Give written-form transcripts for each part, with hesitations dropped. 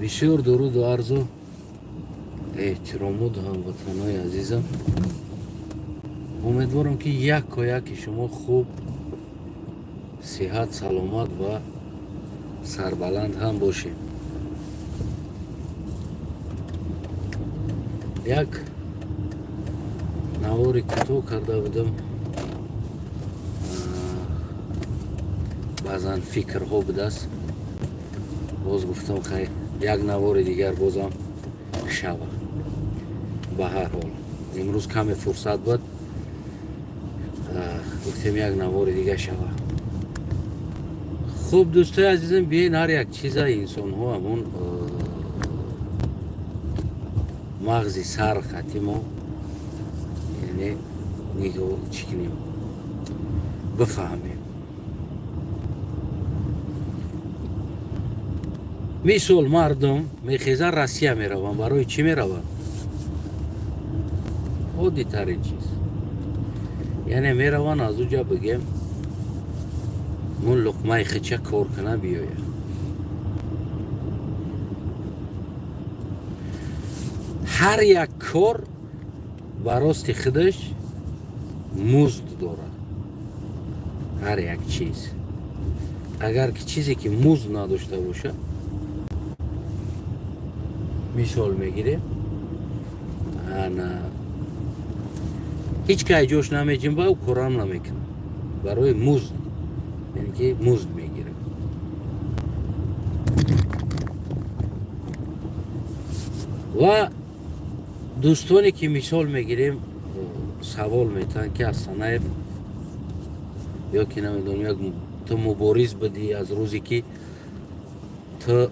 بسیار درود و عرض و احترامات هموطنان عزیزم. امیدوارم که یک و یک شما خوب، صحت، سلامت و سربلند هم باشیم. یک نواری که تو کرده بودم، بعضا فکرها بوده است. باز گفتم خیلی یک نوار دیگر بازم شود. به هر حال امروز کمی فرصت بود، گفتم یک نوار دیگر شود. خوب دوستای عزیزم، بیاین هر یک چیز انسان ها همون مغزی سر خطی ما، یعنی نگاه چی کنیم بفهمیم. مثال مردم میخیزن روسیه میرون، برای چی میرون؟ عادی ترین چیز، یعنی میرون از اونجا بگیم اون لقمه خچه کار کنه بیاید. هر یک کار براست خودش مزد داره. هر یک چیز، اگر که چیزی که مزد نداشته باشه، مثال میگیریم انا هیچ که جوش نمیجیم و کارم نمیکنه، برای مزد، یعنی که مزد میگیره. و دوستانی که مثال میگیریم سوال میتن که اصلا یا که نمیدونم یک تو مبارز بدی از روزی که تو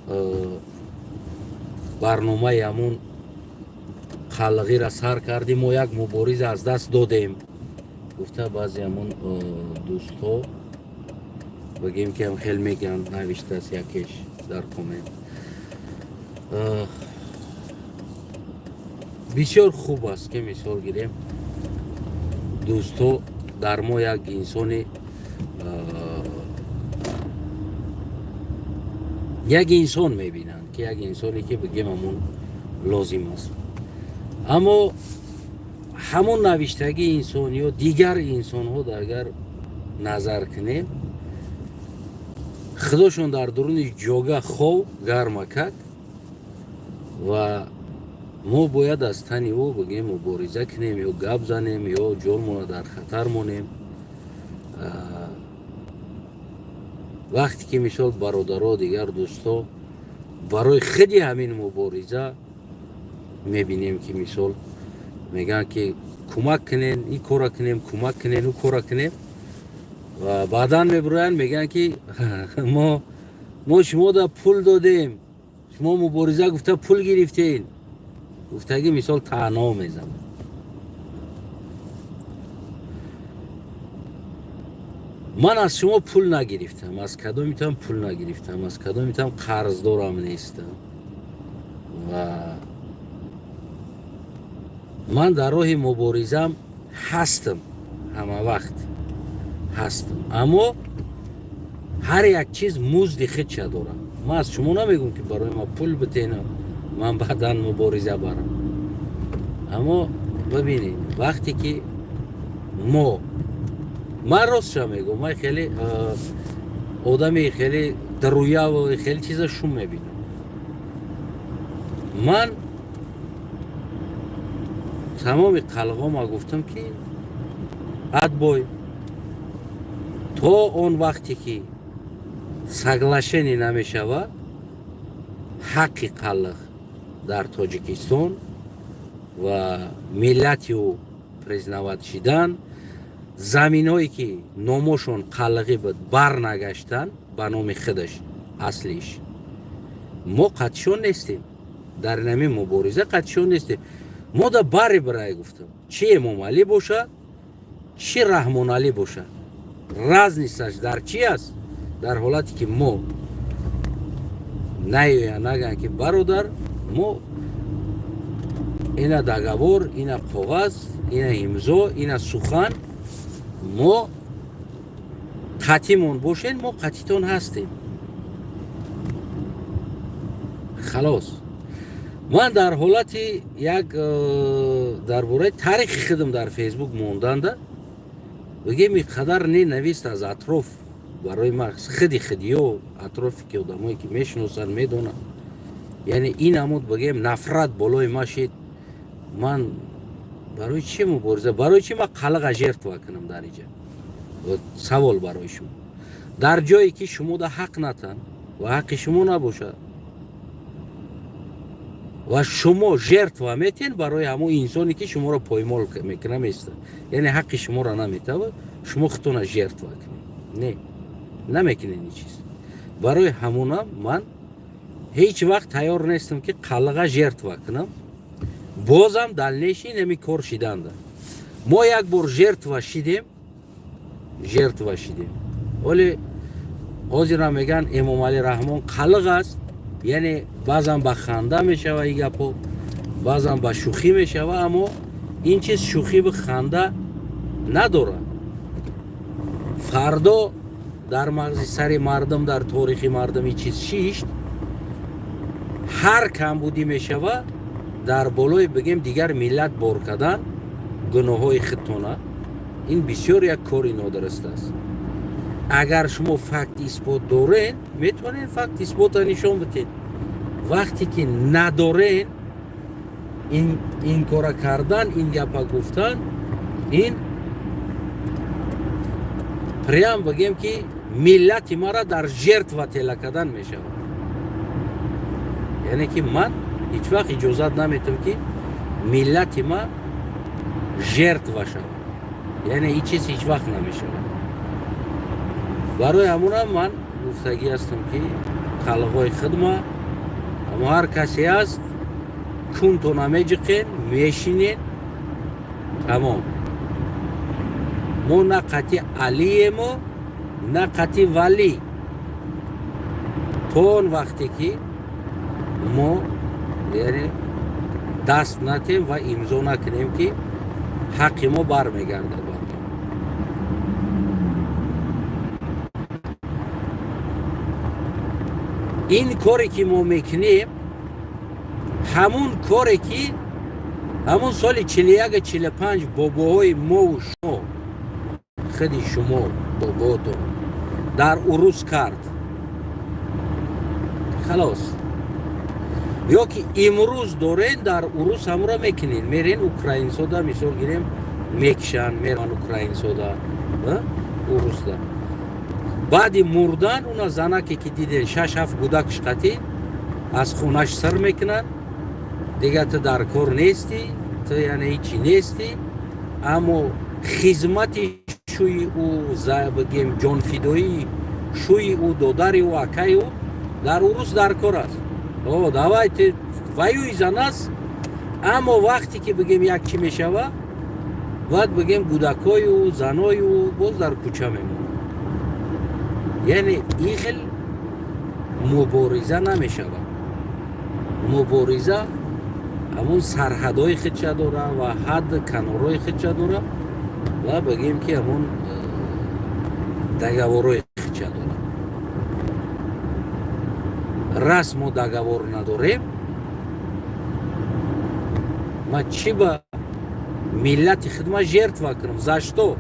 برنامه همون خلقی را سر کردیم و یک مبارز از دست دادیم. گفته بعضی همون دوست ها بگیم که هم خیلی میگن، نوشته است یکیش در کامنت. بسیار خوب است که مثال گیریم دوست ها در ما یک انسانی یک انسان میبینن که یک انسانی که بگیم همون لازم است. اما همون نوشتگی انسانی و دیگر انسان ها اگر نظر کنیم، خودشون در درون جاگه خوب گرم کرد و ما باید از تنی او بگیم مبارزه کنیم یا گپ زنیم یا جانمون در خطر مونیم. وقتی که مثال برادرها دیگر دوستا برای خودی همین مبارزه میبینیم که مثال میگن که کمک کنین این کارا کنیم، کمک کنین اون کارا کنیم، و بعدا میبرن میگن که ما شما دا پول دادیم، شما مبارزه گفته پول گرفتین. گفته که مثال تنها میزن. من از شما پول نگرفتم، از کدومیتم پول نگرفتم، از کدومیتم قرض دارم نیستم و من در راه مبارزم هستم، همه وقت هستم. اما هر یک چیز مزد خودش داره. من از شما نمیگم که برای ما پول بتینم من بعدا مبارزه برم. اما ببینید وقتی که من راستش میگم، من خیلی آدمی خیلی درویه و خیلی چیزا شوم میبینم. من تمام قلقا ما گفتم که ادبای تا اون وقتی که سگلشنی نمیشود حقی قلق در تاجیکستان و ملتی و پریزنوات شدن، زمین هایی که نامشون قلقی بود بر نگشتن به نام خودش اصلیش، ما قدشون نیستیم در نمی مبارزه، قدشون نیستیم. ما دا باری برای گفتم چی امام علی باشه چی رحمان علی باشه، راز نیستش در چی است؟ در حالتی که ما نگن که برادر ما اینا دگوار، اینا کاغذ، اینا امضا، اینا سخن، ما قطیمون باشین، ما قطیتون هستیم. халос ман дар ҳолати як дар бораи таърихи худам дар фейсбук монданда бигем иқадар не навист аз атроф барои ман худиё атрофи ки одамое ки мешиносанд медонанд яъне ин ҳамуд бигем нафрат болои ман шид ман барои чӣ мубориза барои чӣ ман қалаға жертва кунам дар инҷа савол барои шумо дар ҷое ки шумода ҳақ натан ва ҳаққи шумо набошад ва шумо жертва метен барои ҳамон инсоне ки шуморо поймол мекунад места яъне ҳаққи шуморо наметавад шумо худтона жертва кунед не намекунед ин чиз барои ҳамонам ман ҳеҷ вақт тайёр нестам ки қалаға жертва кунам бозам дальнейши нами кор шиданда мо як бор жертва шидем оле ҳозирам меган Эмомалӣ Раҳмон қалиқ аст яъне баъзан ба ханда мешава ин гапо баъзан ба шӯхӣ мешава аммо ин чиз шӯхӣ бу ханда надорад фардо дар мағзи сари мардум дар торихи мардум ин чиз шишт ҳар камбудӣ мешава дар болои бигем дигар миллат бор кардан гуноҳҳои худтона ин бисёр як кори нодуруст аст агар шумо факт исбот дорен метавонед факт исбота нишон битед вақте ки надорен ин кора кардан ин гапа гуфтан ин прям бигем ки миллати мара дар жертва тела кардан мешавад яъне ки ман ҳеҷ вақт иҷозат наметам ки миллати ма жертва шавад яъне ин чиз ҳеҷ вақт намешавад барои ҳамонам ман гуфтагӣ ҳастам ки қалғои худма аммо ҳар касе аст кунто намеҷиқен мешинен тамом мо на қати алиемо на қати валӣ то он вақте ки мо яъне даст натем ва имзо накунем ки ҳаққи мо бармегардад ин коре ки мо мекунем ҳамун коре ки ҳамун соли 41-45 бобоҳои мову шумо худи шумо бобоатон дар урус кард халос ё ки имрӯз дорен дар урус ҳамура мекунед мерен украинсода мисол гирем мекушанд меран украинсода урусда баъди мурдан уна занаке ки диден 6-7 гудакш қатӣ аз хунаш сир мекунанд дига ту дар кор нестӣ ту яъне ҳичи нестӣ аммо хизмати шӯи ӯ бигем ҷонфидоии шӯи ӯ додари ӯ акаи ӯ дар урус дар кор аст давайте воюй за нас аммо вақте ки бигем як чӣ мешава баъд бигем кӯдакои ӯ занои ӯ боз дар кӯча мемонанд яъне ин хел мубориза намешавад мубориза ҳамун сарҳадҳои худша дора ва ҳад канорҳои худша дора ва бигем ки ҳамун договорҳои худша дора раз мо договор надорем ман чӣ ба миллати худма жертва кунам за что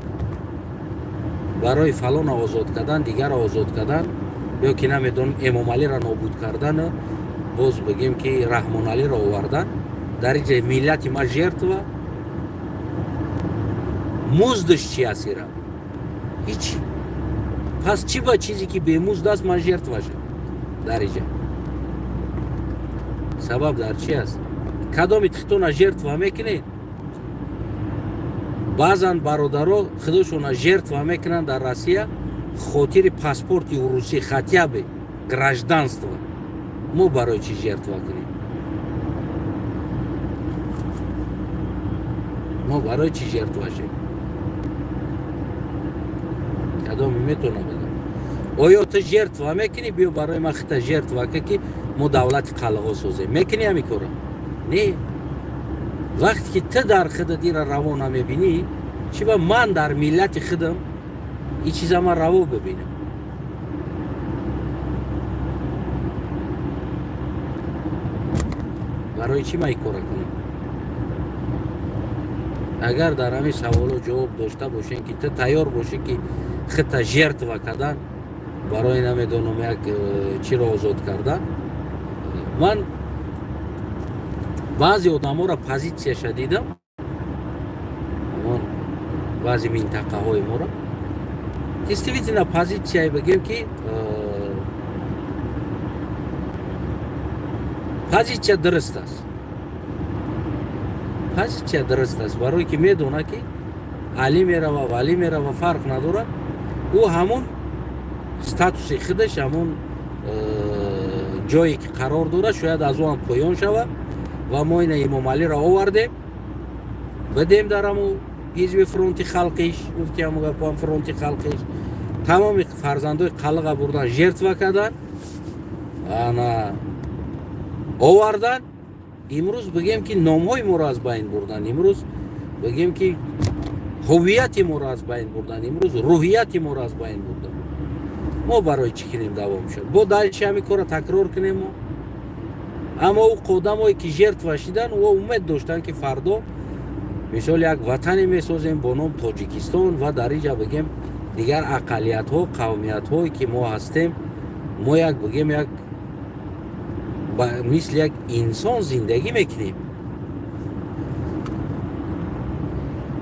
барои фалона озод кардан дигара озод кардан ё ки намедонам Эмомалиро нобуд кардан боз бигем ки Раҳмоналиро овардан дар ин ҷо миллати ма жертва муздаш чӣ аст ира ҳич пас чӣ ба чизе ки бемузд аст ман жертва шавам дар ин ҷо сабаб дар чӣ аст кадоми тихтона жертва мекунед баъзан бародаро худошона жертва мекунанд дар Россия хотири паспорти урусӣ хотя бы гражданство мо барои чӣ жертва кунем мо барои чӣ жертва шем кадоме метавонам бигам оё ту жертва мекунӣ биё барои ман худта жертва кун ки мо давлати қалғо созем мекунӣ ҳамин кора не вақте ки ту дар худат ира раво намебинӣ чӣ ба ман дар миллати худам ин чиза ман раво бибинам برای چی من این کار کنم؟ اگر در همین سوالو جواب داشته باشین که تو تیار باشی که خودت ژرتوا کردن برای نمیدونم یک چی را آزاد کردن. من بعضی آدم‌ها را پوزیسیش دیدم، بعضی منطقه های ما را действительно позиция بگیم که позиция درست است. позиция درست است برای که میدونه که علی میره و ولی میره و فرق نداره. او همون استاتوس خودش، همون جایی که قرار داره شاید از اون پایان شود و ما این امام علی را آوردیم بدیم در همون حزب فرونت خلقیش، گفتیم گفتم فرونت خلقیش تمام فرزندای خلق بردن ژرتوا کردن، انا آوردن. امروز بگیم که نام‌های ما را از بین بردن، امروز بگیم که هویت ما را از بین بردن، امروز روحیت ما را از بین بردن. ما برای چی کنیم دوام شد؟ با دایش همین کار تکرار کنیم ما. اما او قدمایی که ژرتوا شدن و امید داشتن که فردا مثال یک وطنی میسازیم با نام تاجیکستان و در اینجا بگیم دیگر اقلیت ها، قومیت هایی که ما هستیم، ما یک بگیم یک مثل یک انسان زندگی میکنیم.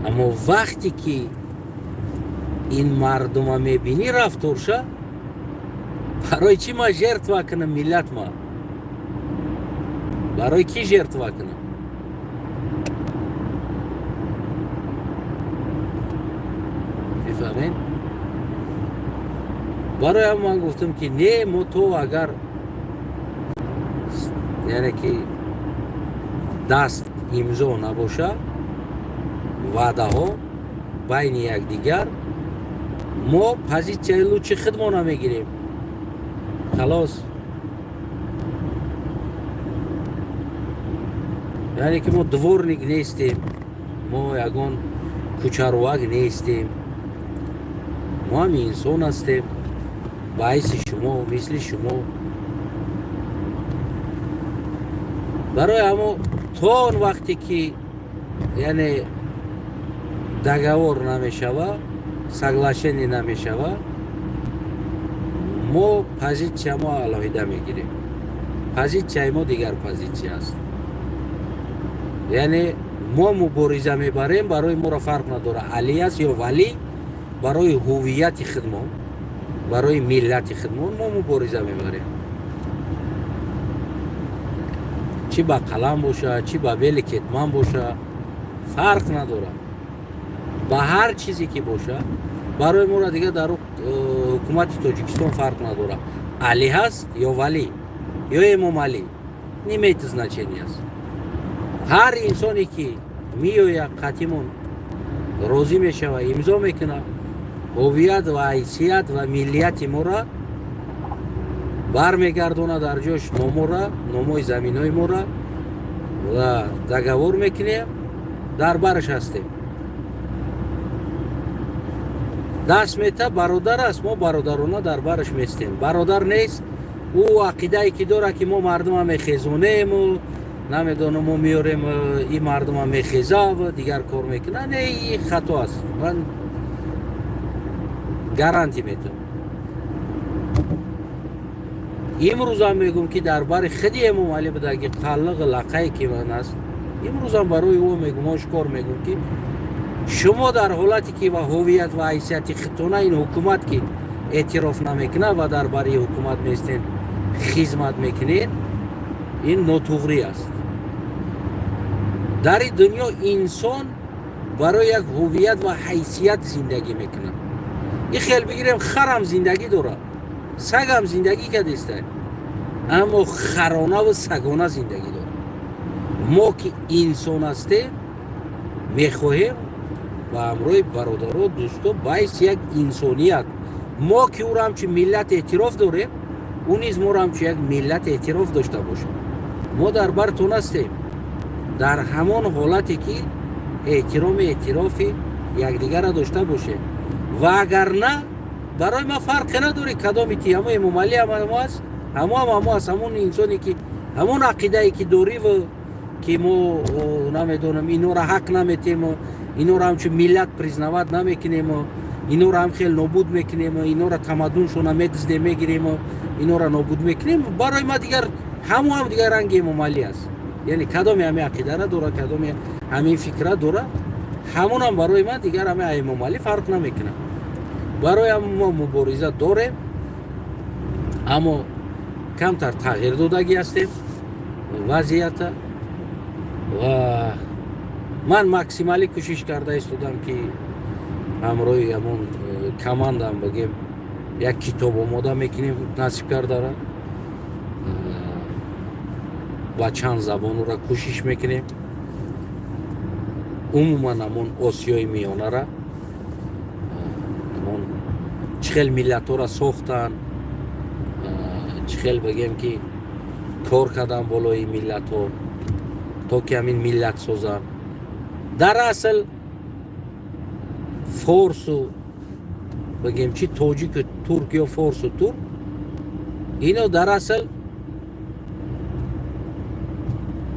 اما وقتی که این مردم ها میبینی رفتار شد، برای چی ما ژرتوا کنم ملت ما؟ برای کی ژرتوا کنم؟ میفهمین؟ برای هم من گفتم که نه، ما تو اگر یعنی که دست امضا نباشه وعده ها بین یک دیگر، ما پوزیسیای لوچی خودمون نمیگیریم. خلاص یعنی که ما دورنیک نیستیم، ما یگان کوچروک نیستیم، ما هم انسان هستیم باعث شما مثل شما. برای همو تا اون وقتی که یعنی договор نمیشود، соглашение نمیشود، ما позиция ما علیحده میگیریم. позиция ما دیگر позиция است. یعنی ما مبارزه میبریم، برای ما را فرق نداره علی است یا ولی، برای هویت خودمان، برای ملت خودمان ما مبارزه میبریم. چی با قلم باشه، چی با بیل کتمان باشه، فرق نداره. با هر چیزی که باشه برای ما را دیگه در حکومت تاجیکستان فرق نداره. علی هست یا ولی یا امام علی، نیمیت значения است. هر انسانی که میوید قطیمون راضی میشه و امضا میکنه، هویت و حیثیت و ملیت ما را برمیگردونه در جاش، نامو را، ناموی زمینای ما را و договор میکنیم، در برش هستیم. دست میته برادر است، ما برادرانه در برش میستیم. برادر نیست، او عقیده ای که داره که ما مردم هم میخیزونیم و نمیدونم ما میاریم این مردم هم میخیزه و دیگر کار میکنه. نه، این خطا است. من گارانتی میتونم. امروز هم میگم که درباره خودی امام علی بدگی خلق لقای که من است، امروز هم برای او میگم، آشکار میگم که شما در حالتی که و هویت و حیثیت خودتون این حکومت که اعتراف نمیکنه و درباره حکومت میستین خدمت میکنین، این ناتوغری است. در دنیا انسان برای یک هویت و حیثیت زندگی میکنه. این خیلی بگیریم خرم زندگی داره، سگم زندگی کردیسته، اما خرانه و سگانه زندگی داره. ما که انسان هستیم میخواهیم و همراه برادر و دوستا باعث یک انسانیت، ما که او را همچه ملت اعتراف داریم، اون نیز ما را همچه یک ملت اعتراف داشته باشیم. ما در برتون هستیم در همان حالتی که اعترافی یکدیگر را داشته باشه و اگر نه برای ما فرق نداره کدامیتی، همه امام علی هم هست، همه هست، همون انسانی که همون عقیده ای که داری و که ما نمیدونم اینا را حق نمیتیم و اینا را همچون ملت پریزنواد نمیکنیم و اینا را هم خیلی نابود میکنیم و اینا را تمدنشون میدزده میگیریم و اینا را نابود میکنیم. برای ما دیگر هم دیگر رنگ ممالی است. یعنی کدام همین عقیده را داره، کدام همین فکر را داره، همون هم برای من دیگر همین ممالی فرق نمیکنه. برای هم ما مبارزه داریم، اما کمتر تغییر دادگی هستیم وضعیت. و من مکسیمالی کوشش کرده استودم که همراه همون کماندم بگیم یک کتاب آماده میکنیم نصب کرده را و چند زبان را کوشش میکنیم. عموما همون آسیای میانه را همون چخیل ملت ها را ساختن، چخیل بگیم که کار کردن بالای ملت ها تا که همین ملت سازن. در اصل فارس و بگیم چی تاجیک و ترک یا فارس و ترک، اینا در اصل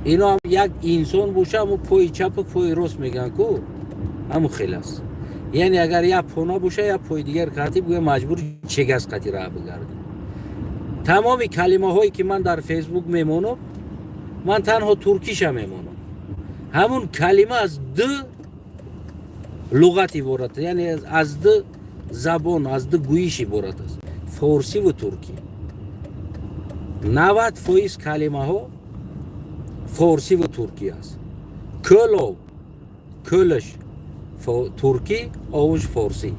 اینا هم یک انسان باشه، همون پای چپ و پای راست میگن کو همون خیلی است. یعنی اگر یا پونا باشه یا پای دیگر قطعی بگه مجبور چگز قطعی راه بگردیم. تمام کلمه هایی که من در فیسبوک میمونم من تنها ترکیش هم میمونم. همون کلمه از دو لغت عبارت، یعنی از دو زبان، از دو گویش عبارت است، فارسی و ترکی. 90% کلمه ها فارسی و ترکی است. کل کلش ترکی، آوش فارسی.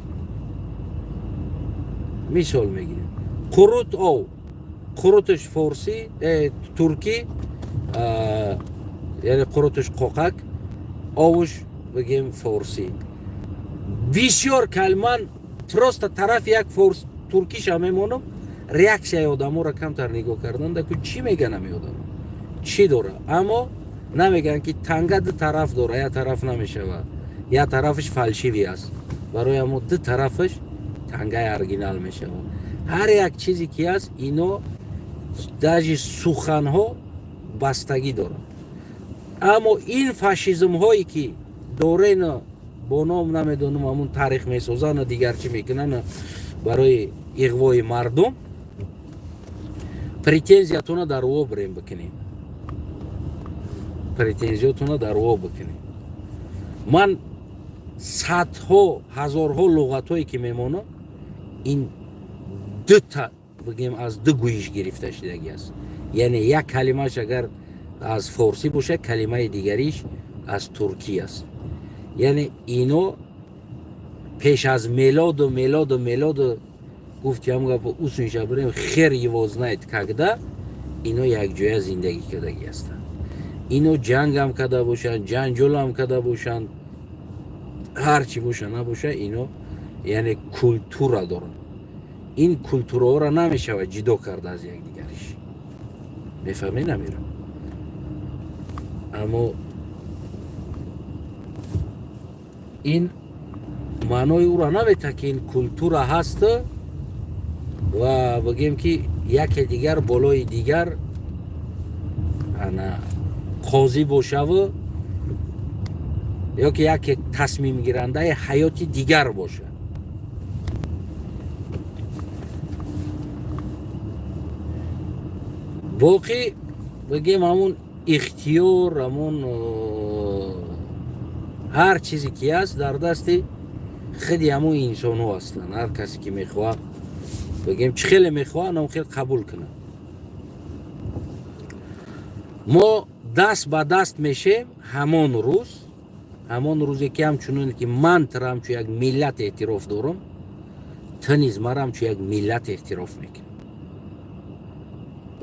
مثال میگیریم قروت قروتش فارسی ترکی، یعنی قروتش قوقک، آوش بگیم فارسی. بسیار کلمه پروست طرف یک فارس ترکیش هم میمونم. ریاکشن آدم ها را کمتر نگاه کردن که چی میگن نمیادم چی داره، اما نمیگن که تنگه دو طرف داره، یا طرف نمیشه و یا طرفش فلسفی است. برای ما دو طرفش تنگه ارگینال میشه. هر یک چیزی که هست اینا در سخن ها بستگی داره. اما این فاشیسم هایی که داره اینا با نام نمیدونم همون تاریخ میسازن و دیگر چی میکنن برای اغوای مردم، پریتنزیاتون در رو بریم بکنیم، پریتنزیاتون در رو بکنیم. من صدها هزارها لغت هایی که میمونم این دو تا بگیم از دو گویش گرفته شدگی است. یعنی یک کلمهش اگر از فارسی باشه کلمه دیگریش از ترکی است. یعنی اینو پیش از میلاد گفتی همگه با اوسون شبریم خیر یواز ناید کگده اینو یک جای زندگی کردگی هستن. اینو جنگ هم کده باشن، جنجال هم کده باشن، هرچی باشه نباشه اینو یعنی کلتور دارن. این کلتور ها را نمیشه جدا کرده از یک دیگرش. میفهمی نمیرم. اما این معنای او را نمیده که این کلتور هست و بگیم که یک دیگر بالای دیگر قاضی باشه و یا که یک تصمیم گیرنده حیاتی دیگر باشه. باقی بگیم همون اختیار، همون هر چیزی که هست در دست خیلی همون انسان ها هستن. هر کسی که میخواه بگیم چه خیلی میخواه اون خیلی قبول کنه. ما دست به دست میشیم همون روزی که همچنون که من ترم چون یک ملت اعتراف دارم، تنیز مرم چون یک ملت اعتراف میکنم.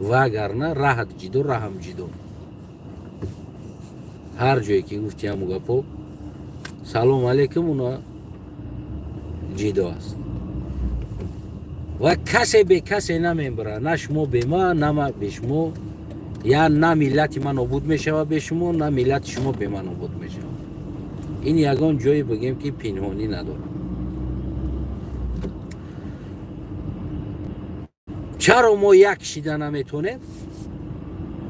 و اگر نه راحت جدو راه هم جدو. هر جایی که گفتی همو گپو سلام علیکم اونا جدو است و کسی به کسی نمیبره، نه شما به ما نه ما به شما، یا نه ملت من نابود میشه به شما نه ملت شما به من نابود میشه. این یگان جایی بگیم که پنهانی نداره. چرا ما یک شیده نمیتونیم؟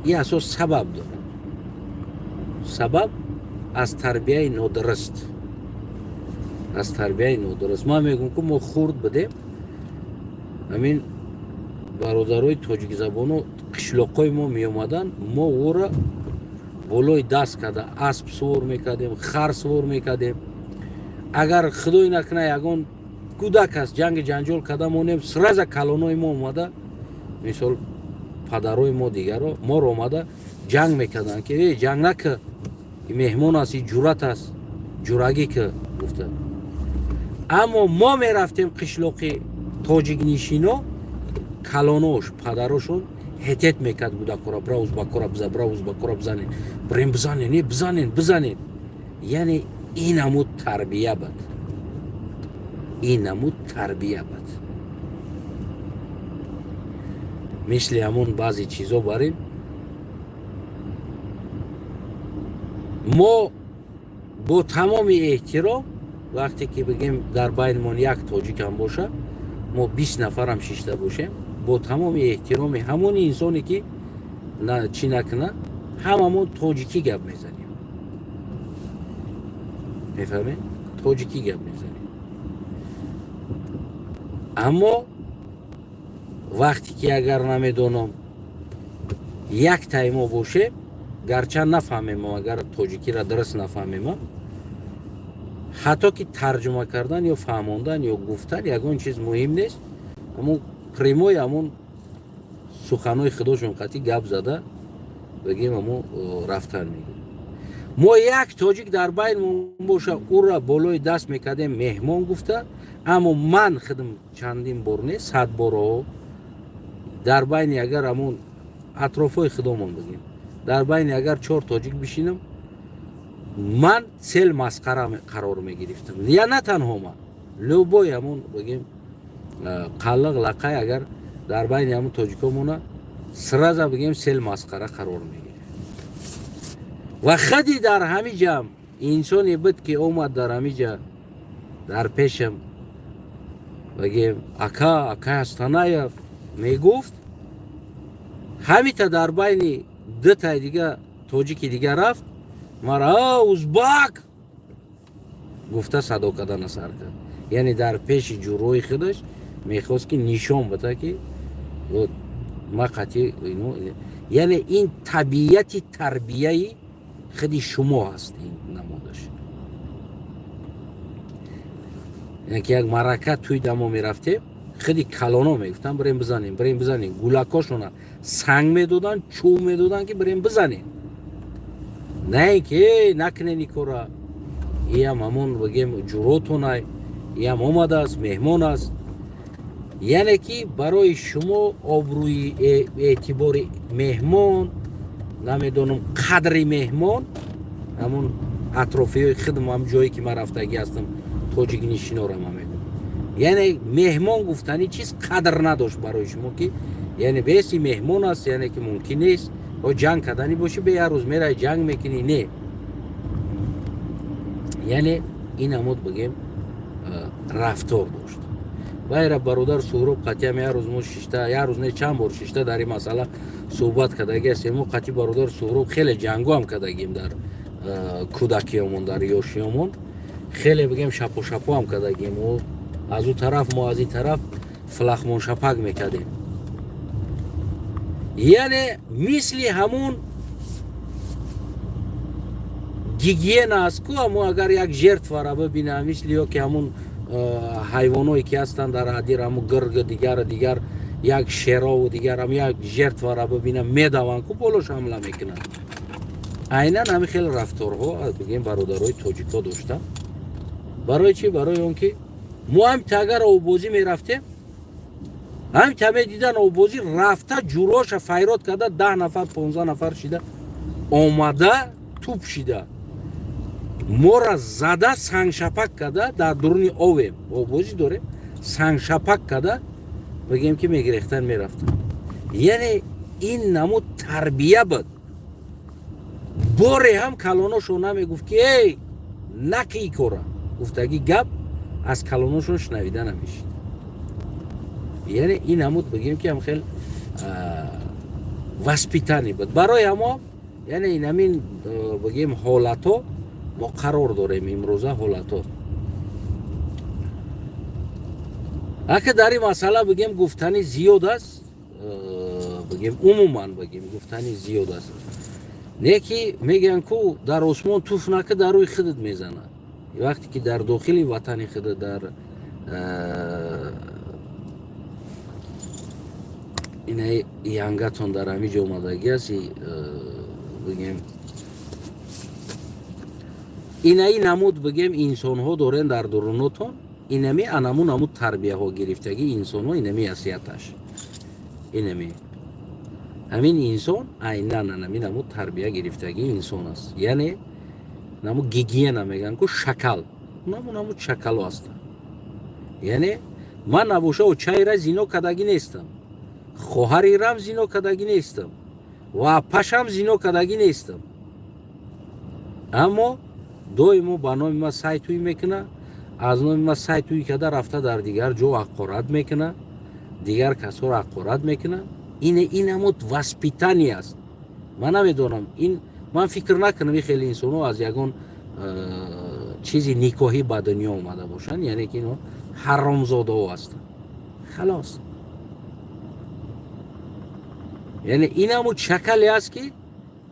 این اساس سبب داره. сабаб аз тарбияи нодуруст. Аз тарбияи нодуруст. Ман мегӯям ки мо хурд будем ҳамин бародарои тоҷикзабону қишлоқҳои мо меомадан, мо ӯро болои даст карда асп сувор мекардем, хар сувор мекардем. Агар худои накуна ягон кӯдак аст ҷанги ҷанҷол карда монем, сраза калонои мо омада, мисол падарои мо дигаро моро омада ҷанг мекарданд ки ҷанг нака, меҳмон аст, ҷуръат аст, ҷуръагӣ ка гуфта. Аммо мо мерафтем қишлоқи тоҷикнишино, калонош падарошон ҳетет мекард кӯдакоро, бра узбакора биза, бра узбакора бизанед, брем бизанед, бизанед. Яъне ин ҳамуд тарбия буд. Ин ҳамуд тарбия буд. мисли ҳамун баъзе чизо барем мо бо тамоми эҳтиром, вақте ки бигем дар байнмон як тоҷик ҳам боша, мо 20 нафарам шишта бошем, бо тамоми эҳтироми ҳамони инсоне ки чӣ накуна, ҳамамон тоҷикӣ гап мезанем. мефаҳмед? тоҷикӣ гап мезанем. аммо вақте ки агар намедонам як таймо бошем, гарчанд нафаҳмемам, агар тоҷикиро дуруст нафаҳмемам, ҳатто ки тарҷума кардан ё фаҳмондан ё гуфтан ягон чиз муҳим нест. ҳамун примои ҳамун суханои худошон қатӣ гап зада бигем ҳамун рафтан мегирем. мо як тоҷик дар байнмон боша, ӯро болои даст мекардем меҳмон гуфта. аммо ман худам чандин бор нест, 100 борҳо дар байни агар ҳамун атрофҳои худомон бигем, дар байни агар 4 тоҷик бишинам, ман сел масқара қарор мегирифтам. я на танҳо ман, любой ҳамун бигем қаллақ лақай агар дар байни ҳамун тоҷикомона, сраза бигем сел масқара қарор мегирифт. ва худи дар ҳамин ҷамъ инсоне буд ки омад дар ҳамин ҷа дар пешам бигем ака Астанаев мегуфт, ҳамита дар байни дутаи дига тоҷики дига рафт, мара узбак гуфта садо кардан сар кард. яъне дар пеши ҷурӯи худаш мехост ки нишон буда ки ма қатъи, яъне ин табиати тарбияи худи шумо ҳаст. ин намудаш яъне ки як маърака тӯй дамо мерафтем, худи калоно мегуфтанд брем бизанем, гулакошона санг медоданд, чӯб медоданд ки брем бизанем. не ки накунед ин кора, иам ҳамон бигем ҷуръотонай, иам омадааст, меҳмон аст. яъне ки барои шумо обрӯи эътибори меҳмон, намедонам қадри меҳмон, ҳамон атрофиҳои худам, ҳам ҷое ки ман рафтагӣ ҳастам, тоҷикнишинора ман мегӯям. яъне меҳмон гуфтани чиз қадр надошт барои шумо, ки яъне беси меҳмон аст, яъне ки мумкин нест ҷанг кардани боши, бе як рӯз мераи ҷанг мекунӣ, не. яъне ин ҳамуд бигем рафтор дошт. вайра бародар Суҳроб қатъиам як рӯз мо шишта, як рӯз не чанд бор шишта дар ин масъала суҳбат кардаги ҳастем. мо қатъи бародар Суҳроб хеле ҷангҳоам кардагим дар кӯдакиёмон, дар ёшиёмон, хеле бигем шапоам кардагим. аз ӯ тараф, мо аз ин тараф флахмоншапак мекардем. яъне мисли ҳамун гигиена аст ку, аммо агар як жертвара бибинам, мисли ё ки ҳамун ҳайвоное ки ҳастанд дар адир, ҳамун гирг дигар як шерову дигар, ҳам як жертвара бибинам, медаванд ку болош ҳамла мекунанд. айнан ҳамин хел рафторҳо бигем бародарои тоҷикҳо доштам. барои чӣ? барои он ки мо ҳамита агар овбозӣ мерафтем, ҳамита медидан овбозӣ рафта ҷурӯша файрод карда 10 нафар 15 нафар шида омада туп шида мора зада сангшапак карда, дар дуруни овем, овбозӣ дорем, сангшапак карда бигем ки мегирехтан мерафтан. яъне ин намуд тарбия буд. боре ҳам калоношон намегуфт ки эй наки ин кора, гуфтаги гап аз калоношон шунавида намешид. яъне ин ҳамуд бигем ки ҳам хел васпитани буд. барои ҳамо یعنی این همین بگیم حالتا ما قرار داریم امروزه حالتا. اگه در این مسئله بگیم گفتنی زیاد است، بگیم عموما بگیم گفتنی زیاد است. نیکی میگن که در آسمان توف نکه در روی خودت میزنه. وقتی که در داخل وطن خود در این ینگتون در همیج اومدگی است، بگیم اینایی نمود بگیم انسان ها دارن در درونتون، اینمی نمود تربیه ها گرفتگی انسان ها، اینمی حیثیتش، اینمی همین انسان عیناً نمود تربیه گرفتگی انسان است. یعنی نمود گیگین میگن که شکل نمود شکل است. یعنی من نباشه و چای را زینو کدگی نیستم، خواهری رم زینو کدگی نیستم و پشم زینو کدگی نیستم، اما دویمو با نام ما سعی توی میکنه، از نام ما سعی توی کده رفته در دیگر جو حقارت میکنه، دیگر کسا را حقارت میکنه. این همون واسپیتانی است. من نمیدونم، این من فکر نکنم خیلی انسانو از یگون چیزی نیکوهی به دنیا اومده باشن، یعنی که اینو حرامزاده ها هستن خلاص. یعنی این همون شکلی است که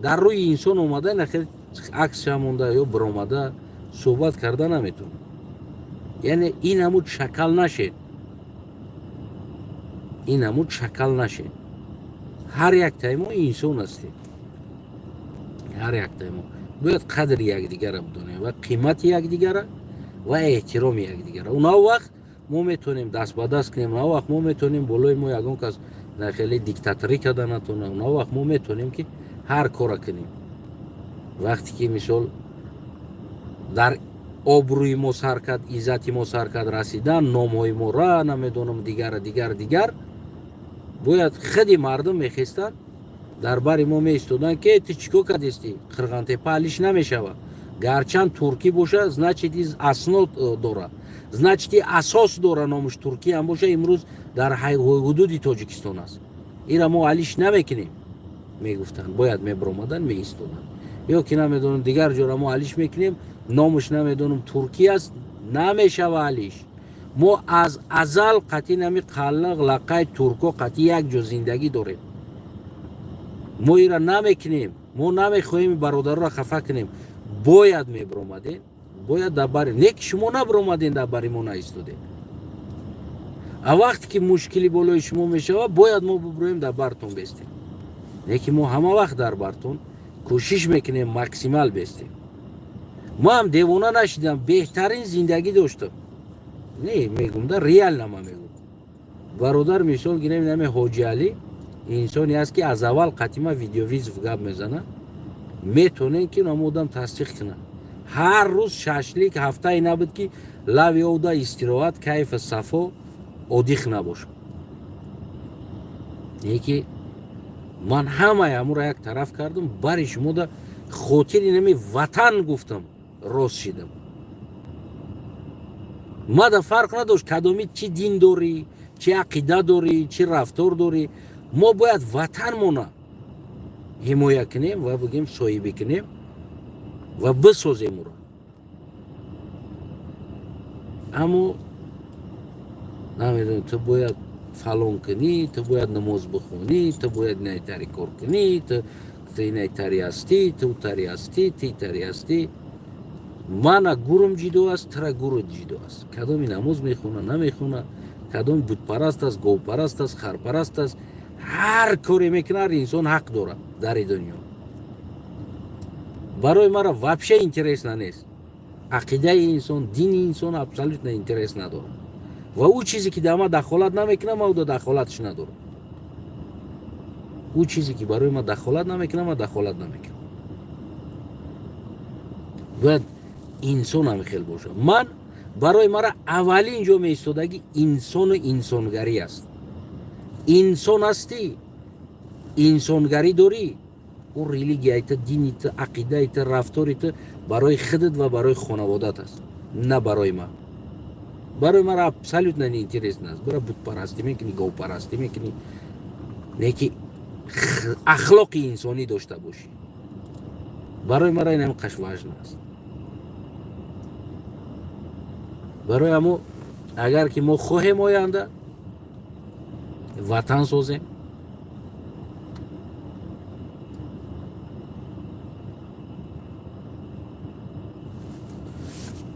در روی انسان اومده، نخیر عکس شمونده یا برآمده صحبت کرده نمیتونه. یعنی این همون شکل نشه، این همون شکل نشه. هر یک تایمو انسان هستیم، هر یک تایمو باید قدر یک دیگر را بدونیم و قیمت یک دیگر را و احترام یک دیگر را. اونا وقت ما میتونیم دست به دست کنیم، اونا وقت ما میتونیم بالای ما یگون کس نخیلی دیکتاتوری کده نتونه، اونا وقت ما میتونیم که هر کار کنیم. وقتی که مثال در آبروی ما سر کرد، عزتی ما سر کرد رسیدن، نامهای ما را نمیدونم دیگر باید خیلی مردم میخستن در باری ما میستودن که تو چیکو کدیستی قرغان تپه حلش نمیشوه، گرچند ترکی باشه значит اسناد داره، значит اساس داره، نامش ترکی هم باشه امروز در حدود تاجیکستان است، اینا ما حلش نمیکنیم. میگفتن باید میبرامدن میستودن، یا که نمیدونم دیگر جور ما حلش میکنیم، نامش نمیدونم ترکی است نمیشوه حلش. ما از ازل قطعی نمی قلق لقای ترکو قطعی یک جو زندگی داریم، ما ایرا نمیکنیم، ما نمیخواهیم برادر را خفه کنیم. باید میبرامدین، باید دباری نیک شما نبرامدین دباری ما نایستودین. وقتی که مشکلی بالای شما میشه باید ما ببریم در برتون بیستیم، نیکی ما همه وقت در برتون کوشش میکنیم مکسیمال بیستیم. ما هم دیوانه نشیدم، بهترین زندگی داشتم. نه میگم در ریال نما میگم. برادر مثال گیریم نمی حاجی علی انسانی است که از اول قدیما ویدیو گپ میزنه، میتونه که نمودم تصدیق کنه. هر روز ششلیک هفته ای نبود که لوی او دا استراحت کیف صفا ادیخ نباشه. یکی من همه امو را یک طرف کردم، برای شما دا خاطر نمی وطن گفتم راست شدم. ما دا فرق نداشت کدومی چی دین داری، چی عقیده داری، چی رفتار داری، ما باید وطن مونا حمایت کنیم و بگیم صاحبی کنیم و بسازیم او را. اما نمیدونم تو باید فلان کنی، تو باید نماز بخونی، تو باید نه تری کار کنی، تو نه تری هستی، تو تری هستی، تی تری هستی. من گورم جیدو است، ترا گورو جیدو است. کدومی نماز میخونه نمیخونه، کدوم بود پرست است، گو پرست است، خر پرست است، هر کاری میکنه انسان حق داره در دنیا. برای مرا وابشه اینترس نیست. عقیده انسان، دین انسان ابسولوت نه اینترس نداره. و او چیزی که در ما دخالت نمیکنه ما دخالتش نداره. او چیزی که برای ما دخالت نمیکنه ما دخالت نمیکنه. باید انسان هم خیلی باشه. من برای مرا اولین جا ایستادگی انسان و انسانگری است. انسان هستی، انسانگری داری، او ریلیگیت، دینیت، عقیدهیت، رفتاریت برای خودت و برای خانوادت است، نه برای ما. برای ما ابسولوت نه اینترس نیست. برای بود پرستی میکنی، گو پرستی میکنی، نه که اخلاق انسانی داشته باشی. برای مرا این هم قشواجن است. برای همو اگر که ما خواهیم آینده وطن سازیم،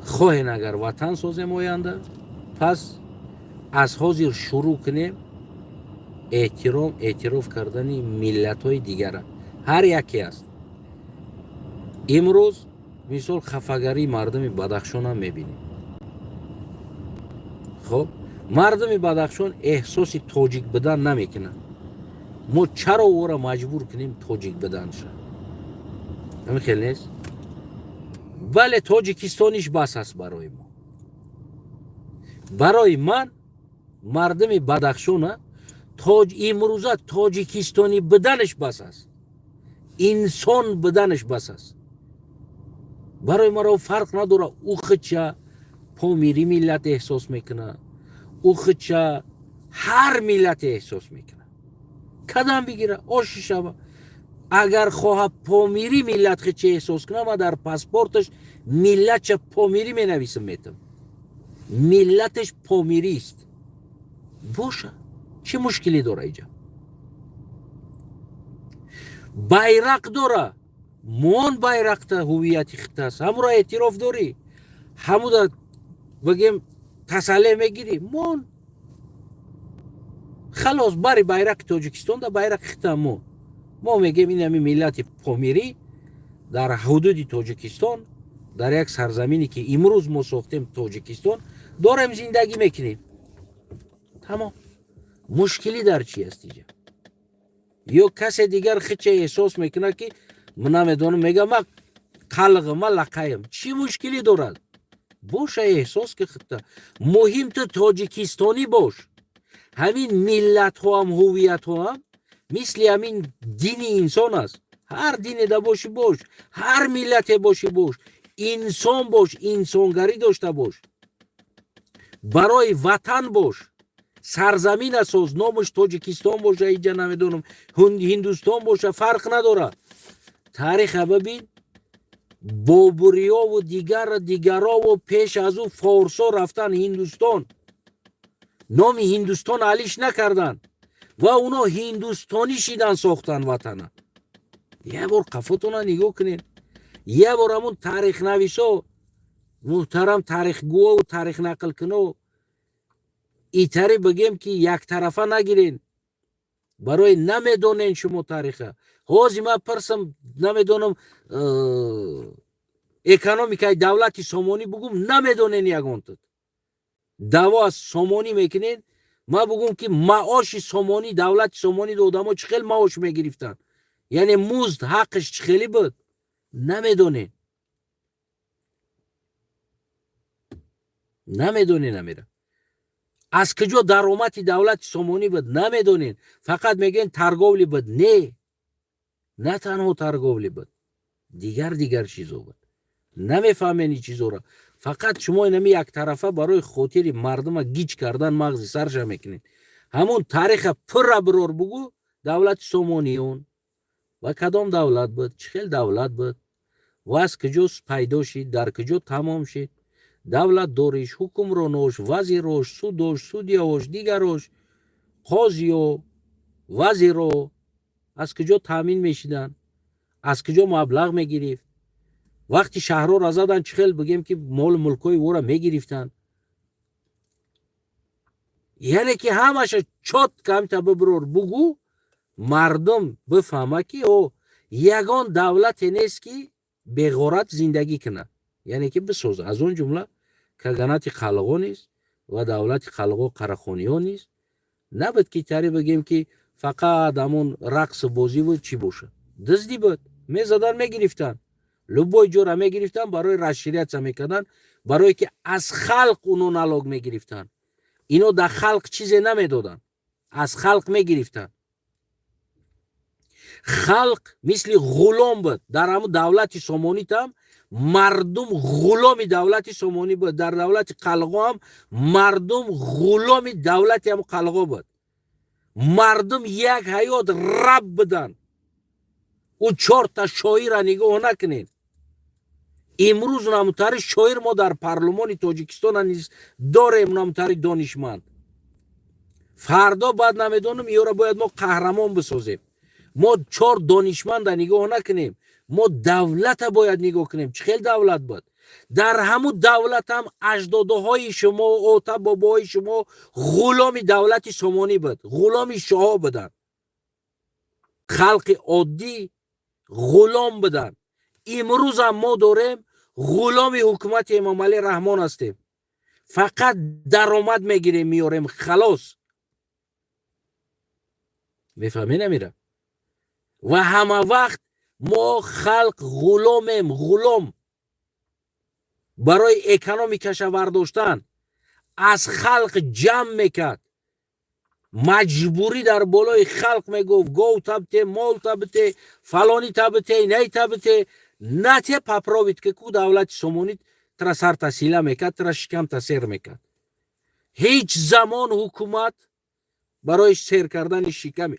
خواهیم اگر وطن سازیم آینده، پس از حاضر شروع کنیم اعتراف کردن ملت های دیگر هر یکی است. امروز مثال خفگری مردم بدخشان هم میبینیم. خب مردم بدخشان احساس تاجیک بدن نمیکنن. ما چرا او را مجبور کنیم تاجیک بدن شد؟ همین خیلی نیست. بله تاجیکستانیش بس است برای ما. برای من مردم بدخشان امروزه تاجیکستانی بدنش بس است، انسان بدنش بس است. برای مرا فرق نداره او خودشه پامیری ملت احساس میکنه، او خودشه هر ملت احساس میکنه. کدام بگیره آشی شوه. اگر خواه پامیری ملت خودشه احساس کنه ما در پاسپورتش ملت چه پامیری می نویسم میتم، ملتش پامیری است. باشه چه مشکلی داره اینجا؟ bayrak داره، مون bayrak تا هویتی خط است، همون را اعتراف داری، همون را بگیم تسلی میگیری مون خلاص باری bayrak تاجیکستان دا bayrak خط ما میگیم این همی ملت پامیری در حدود تاجیکستان در یک سرزمینی که امروز ما ساختیم تاجیکستان داریم زندگی میکنیم. تمام. مشکلی در چی است اینجا؟ یا کسی دیگر خودش احساس میکنه که من نمیدونم میگه ما خلق ما لقایم، چی مشکلی دارد؟ باشه احساس که خودت مهم تو تاجیکستانی باش. همین ملت ها هم هویت ها هم مثل همین دین انسان است. هر دینی دا باشی باش، هر ملت باشی باش، انسان باش، انسانگری داشته باش، برای وطن باش، سرزمین اساس نامش تاجیکستان باشه اینجا نمیدونم هندوستان باشه فرق نداره. تاریخ ببین بابریا و دیگرها و پیش از او فارسا رفتن هندوستان، نام هندوستان علیش نکردن و اونا هندوستانی شیدن ساختن وطنه. یه بار قفاتون نگاه کنین. یه بار همون تاریخ نویسا محترم تاریخ گوه و تاریخ نقل کنو ایتری بگیم که یک طرفه نگیرین برای نمیدونین شما تاریخه. حاضی من پرسم نمیدونم اکانومیکای دولتی سومانی بگم نمیدونین یگانتد دوا از سومانی میکنین. ما بگم که معاش سومانی دولت سومانی دو آدما چه خیلی معاش میگرفتن، یعنی مزد حقش چه خیلی بود نمیدونین. نمیره از کجا درآمد دولت سومانی بود نمیدونین. فقط میگن ترگولی بود. نه تنها ترگولی بود، دیگر چیزا بود. نمیفهمین این چیزا را. فقط شما اینمی یک طرفه برای خاطر مردم گیج کردن مغز سرش میکنین. همون تاریخ پر برور بگو دولت سومانیون و کدام دولت بود، چه خیلی دولت بود و از کجا پیدا شد، در کجا تمام شد. دولت داریش، حکمراناش، وزیراش، سوداش، سودیاش، دیگراش، قاضی و وزیرا از کجا تامین میشدن، از کجا مبلغ میگرفت. وقتی شهرها را زدن چه خیلی بگیم که مال ملکای او را میگرفتن. یعنی که همش چات کم تا ببرور بگو مردم بفهمه که او یگان دولت نیست که به غارت زندگی کنه، یعنی که بسازه. از اون جمله کگنات خلقو نیست و دولت خلقو قرخونیو نیست. نبود که تاری بگیم که فقط همون رقص بازی بود چی باشه. دزدی بود، میزدن میگرفتن، لبوی جور میگرفتن، برای رشیریت میکردن، برای که از خلق اونو نلاگ میگرفتن. اینو در خلق چیزی نمیدادن، از خلق میگرفتن. خلق مثل غلام بود. در همون دولت سومانی هم مردم غلام دولت سومانی بود. در دولت قلقا هم مردم غلام دولت هم قلقا بود. مردم یک حیات رب بدن. او 4 تا شاعر را نگاه نکنین. امروز نامتاری شاعر ما در پارلمان تاجیکستان نیز داریم، نامتاری دانشمند. فردا بعد نمیدونم یورا باید ما قهرمان بسازیم. ما 4 دانشمند نگاه نکنیم، ما دولت باید نگاه کنیم. چه خیلی دولت بود؟ در همون دولت هم اجدادهای شما، آتا بابای شما غلام دولت سامانی بود، غلام شاه بودن، خلق عادی غلام بودن. امروز هم ما داریم غلام حکومت امام علی رحمان هستیم، فقط درآمد میگیریم میاریم خلاص. میفهمی نمیره؟ و همه وقت ما خلق غلامیم، غلام. برای اکنامی کشور داشتن از خلق جمع میکرد، مجبوری در بالای خلق میگفت گو تبته، مال تبته، فلانی تبته، نی تبته، نته پپراوید که کو دولت سامونید ترا سر تسیله میکرد، ترا شکم تسیر میکرد. هیچ زمان حکومت برای سیر کردن شکم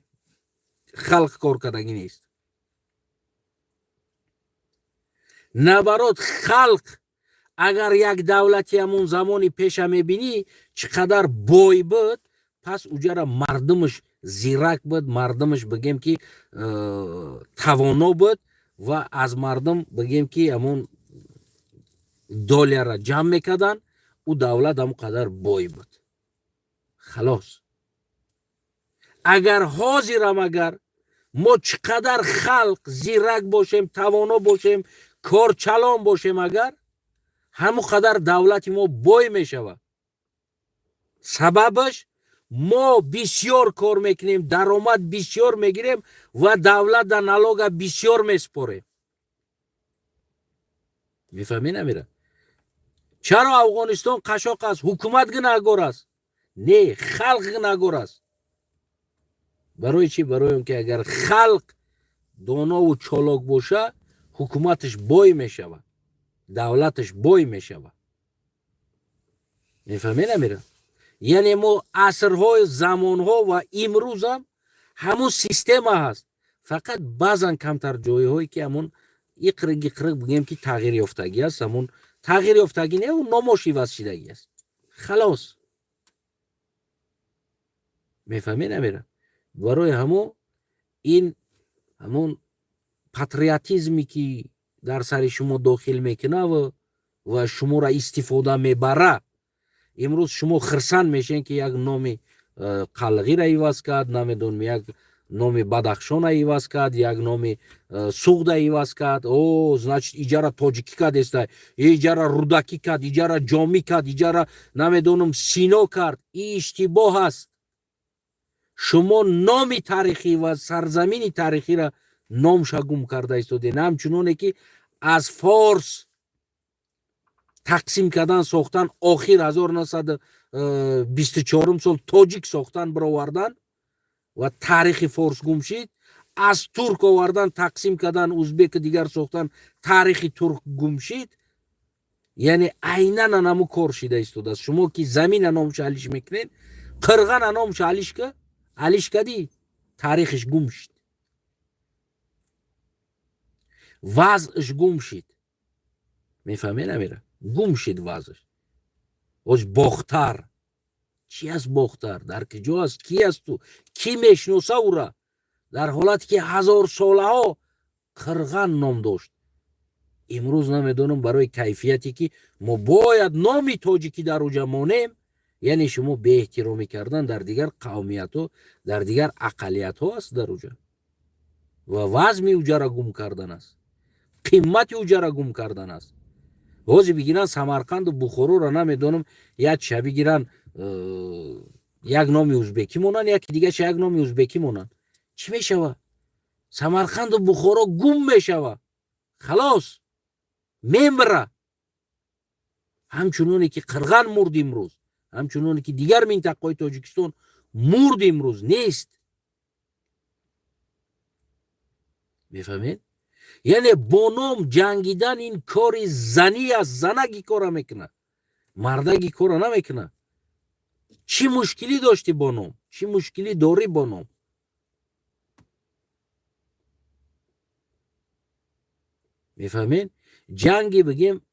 خلق کار کردگی نیست. نبرات خلق اگر یک دولتی همون زمانی پیش میبینی چقدر بای بود، پس اوجا مردمش زیرک بود، مردمش بگیم که توانا بود و از مردم بگیم که همون دولار را جمع میکردن، او دولت همون قدر بای بود. خلاص اگر حاضرم اگر ما چقدر خلق زیرک باشیم، توانا باشیم، کارچلان باشیم، اگر همون قدر دولت ما بای میشود. سببش ما بسیار کار میکنیم، درآمد بسیار میگیریم و دولت در نلاگ بسیار میسپاره. میفهمی نمیره؟ چرا افغانستان قشاق است؟ حکومت گناهگار است؟ نه، خلق گناهگار است. برای چی؟ برای اون که اگر خلق دانا و چالاک باشه حکومتش بای میشود، دولتش بای میشود. میفهمی نمیره؟ یعنی ما عصرهای زمانها و امروز هم همون سیستم هست، فقط بعضا کمتر جایی هایی که همون اقرق بگیم که تغییر یافتگی است. همون تغییر یافتگی نه، اون نماشی وسیدگی است. خلاص میفهمی نمیره؟ برای همون این همون پاتریاتیزمی که در سر شما داخل میکنه و شما را استفاده میبره، امروز شما خرسند میشین که یک نام قلغی را ایواز کرد، نمیدونم یک نام بدخشان را ایواز کرد، یک نام سوغد را ایواز کرد. او значит ایجارا تاجیکی کرد است، ایجارا رودکی کرد، ایجارا جامی کرد، ایجارا نمیدونم سینو کرد. این اشتباه است. شما نام تاریخی و سرزمین تاریخی را نامش گم کرده استودین. همچنونه که از فارس تقسیم کردن ساختن، آخر 1924 سال تاجیک ساختن برآوردن و تاریخ فارس گم شد. از ترک آوردن تقسیم کردن، ازبک دیگر ساختن، تاریخ ترک گم شد. یعنی عیناً نمو کار شده استود است. شما که زمین نامش علیش میکنین، قرغن نامش علیش کردی، تاریخش گم شد، وضعش گم شد. میفهمی نمیره؟ گم شد وضعش. اوج باختر چی است؟ باختر در کجا است؟ کی است تو؟ کی میشناسه او را؟ در حالتی که 1000 ساله ها قرغن نام داشت. امروز نمیدونم برای کیفیتی که ما باید نامی تاجیکی در اوجا مانیم، یعنی شما به احترامی کردن در دیگر قومیت ها، در دیگر اقلیت ها است در اوجا و وزن اوجا را گم کردن است، قیمت اوجا را گم کردن است. روزی بگیرن سمرقند و بخارا را نمیدونم یک شبی گیرن یک نام ازبکی مونن، یک دیگه یک نام ازبکی مونن. چی میشوه؟ سمرقند و بخارا گم میشوه. خلاص میمره. همچنونی که قرغن مرد امروز، همچنونی که دیگر منطقه تاجیکستان مرد امروز نیست. میفهمید؟ یعنی با نام جنگیدن این کاری زنی از، زنگی کار میکنه، مردگی کار نمیکنه. چی مشکلی داشتی با نام؟ چی مشکلی داری با نام؟ میفهمین؟ جنگی بگیم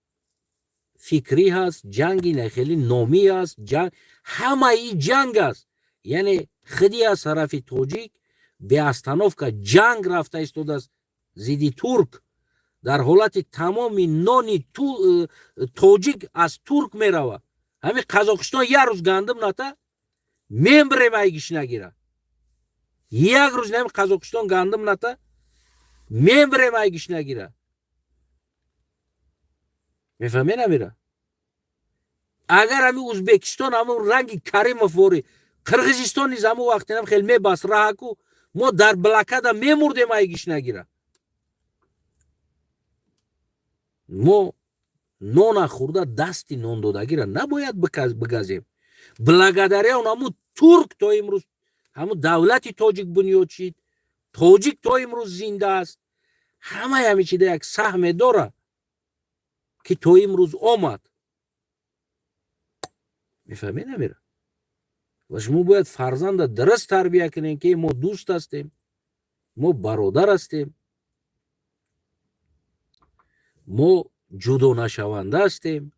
فکری هست، جنگی نه خیلی نامی هست، جنگ همه ای جنگ است. یعنی خودی از طرف توجیک به استانوفکا جنگ رفته ایستاده است ضد ترک. در حالت تمامی نانی توجیک از ترک میرود. همین قزاقستان یک روز گندم نته میبره ایگیش نگیره. یک روز همین قزاقستان گندم نته میبره ایگیش نگیره. میفهمی نمیره؟ اگر همین ازبکستان همون رنگ کریم فوری قرغیزستان نیز همون وقتی هم خیلی میبست راه کو ما در بلکه میمردیم ایگیش نگیره. ما نان خورده دستی نان دادگی را نباید بگذیم. بلگداری همون ترک تا امروز همون دولتی تاجیک بنیاد شد. تاجیک تا امروز زنده است. همه همین چیده یک سهم داره که تا امروز آمد. میفهمی نمیره؟ و شما باید فرزند درست تربیه کنین که ما دوست هستیم، ما برادر هستیم، ما جدا نشونده هستیم،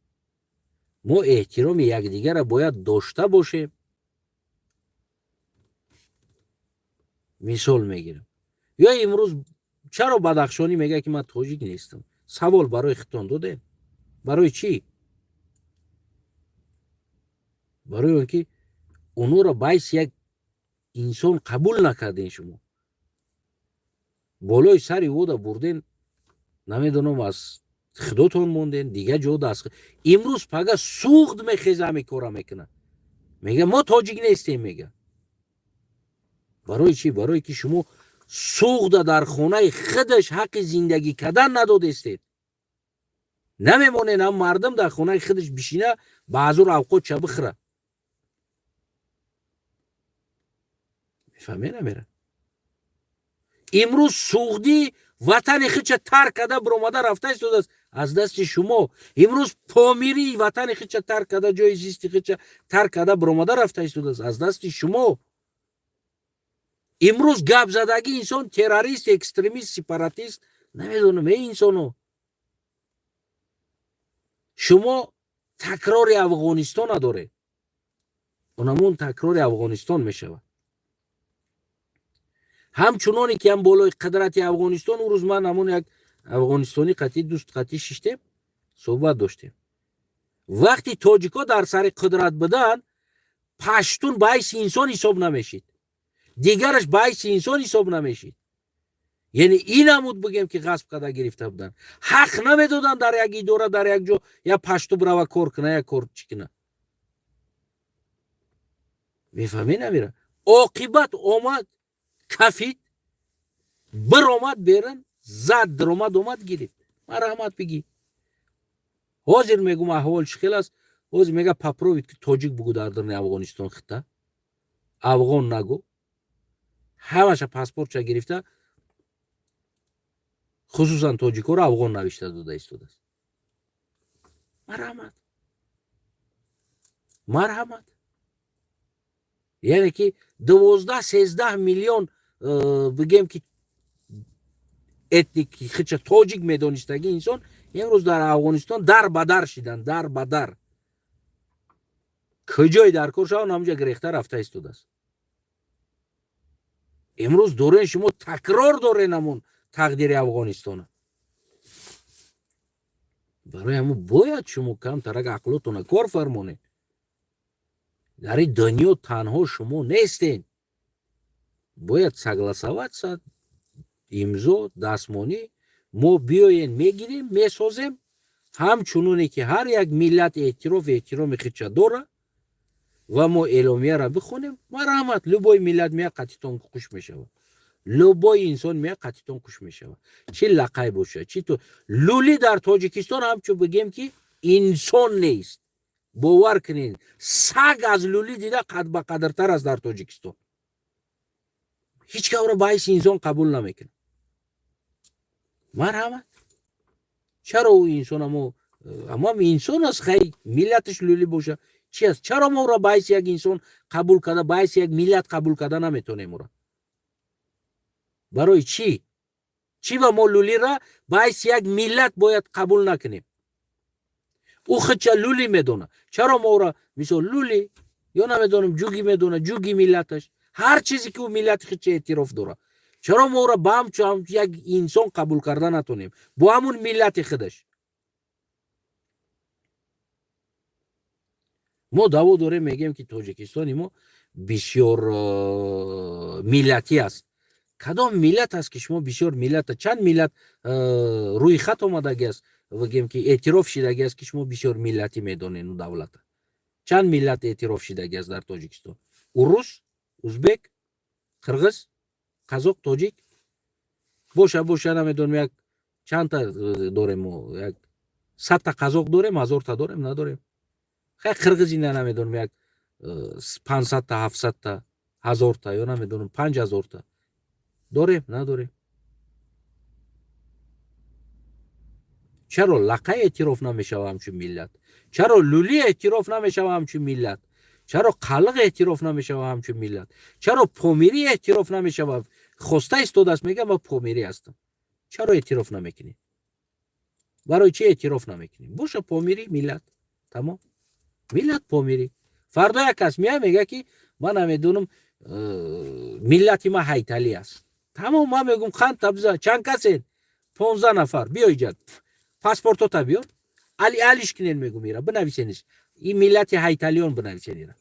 ما احترام یکدیگر را باید داشته باشیم. مثال میگیرم یا امروز چرا بدخشانی میگه که من تاجیک نیستم؟ سوال برای خودتان دادیم. برای چی؟ برای اینکه اونو را باعث یک انسان قبول نکردین. شما بالای سری او را بردین، نمیدونم از خداتون موندین دیگه جا دست. امروز پگه سوخت میخیزه میکاره میکنه میگه ما تاجیک نیستیم. میگه برای چی؟ برای که شما سوخت در خانه خودش حق زندگی کردن ندادستید. نمیمونه هم مردم در خانه خودش بشینه بعضور اوقات چه بخره. میفهمی نمیره؟ امروز سوختی وطن خودش ترک کرده برآمده رفته است از دست شما. امروز پامیری وطن خودش ترک کرده جای زیستی خودش ترک کرده برآمده رفته است از دست شما. امروز گپ زدگی انسان تروریست، اکستریمیست، سپاراتیست نمیدونم این انسانو. شما تکرار افغانستان نداره، اونمون تکرار افغانستان میشود. همچنانی که هم بالای قدرت افغانستان اون روز من همون یک افغانستانی قطعی دوست قطعی ششتیم صحبت داشتیم. وقتی تاجیکا در سر قدرت بدن پشتون باعث انسان حساب نمیشید، دیگرش باعث انسان حساب نمیشید. یعنی این همود بگیم که غصب کرده گرفته بودن، حق نمیدادن در یک اداره در یک جا یا پشتو برای کار کنه یا کار چکنه. میفهمی نمیره؟ عاقبت آمد کفید بر آمد بیرن زد در آمد گرفت. مرحمت بگی. حاضر میگم احوال شخیل است. حاضر میگه پاپروید که تاجیک بگو در افغانستان خطه افغان نگو. همش پاسپورت چه گرفته خصوصا تاجیکا رو افغان نوشته داده ایستاده است. مرحمت. یعنی که 12-13 میلیون بگیم که اتنیک خودش تاجیک میدانستگی انسان امروز در افغانستان در بدر شدن. در بدر کجای در کار شدن همونجا گریخته رفته ایستاده است. امروز دوره شما تکرار دوره نمون تقدیر افغانستان. برای همون باید شما کم ترک عقلاتون کار فرمانه. در این دنیا تنها شما نیستین. باید سگلسوات ساد امضا دستمانی ما بیاین میگیریم میسازیم. همچنونی که هر یک ملت احترام خودش داره و ما اعلامیه را بخونیم. مرحمت لبای ملت میاد قطعتون کش میشود، لبای انسان میاد قطعتون کش میشود. چی لقای باشه چی تو لولی در تاجیکستان همچون بگیم که انسان نیست. باور کنین سگ از لولی دیده قد به قدرتر از در تاجیکستان. هیچ که را باعث انسان قبول نمیکنه. مرحمت. چرا او انسان اما انسان است خیلی ملتش لولی باشه چی است؟ چرا ما را باعث یک انسان قبول کرده باعث یک ملت قبول کرده نمیتونه؟ ما را برای چی؟ چی و ما لولی را باعث یک ملت باید قبول نکنیم. او خودش لولی میدونه. چرا ما را مثل لولی یا نمیدونم جوگی میدونه، جوگی ملتش، هر چیزی که او ملت خودش اعتراف داره. چرا ما را با هم یک انسان قبول کردن نتونیم با همون ملت خودش؟ ما دعوا داریم میگیم که تاجیکستان ما بسیار ملتی است. کدام ملت است که شما بسیار ملت؟ چند ملت روی خط آمدگی است بگیم که اعتراف شدگی است که شما بسیار ملتی میدونین دولت؟ چند ملت اعتراف شدگی است در تاجیکستان؟ روس، ازبک، قرغیز، قزاق، تاجیک باشه نمیدونم یک چند تا داریم ما، یک 100 تا قزاق داریم، 1000 تا داریم نداریم. خیلی قرغیزی نمیدونم یک 500 تا 700 تا 1000 تا یا نمیدونم 5000 تا داریم نداریم. چرا لقه اعتراف نمیشه همچون ملت؟ چرا لولی اعتراف نمیشه همچون ملت؟ چرا قلق اعتراف نمیشه همچون ملت؟ چرا پومیری اعتراف نمیشه؟ خواسته استاد است میگه ما پومیری هستم. چرا اعتراف نمیکنی؟ برای چی اعتراف نمیکنی؟ باشه پومیری ملت، تمام ملت پومیری. فردا یک کس میگه که من نمیدونم ملت ما هیتالی است، تمام ما میگم خان تبزا چند کسین؟ 15 نفر بیایید پاسپورت تا بیار علیش کنین میگم میرا بنویسینش این ملت هیتالیون بنویسین،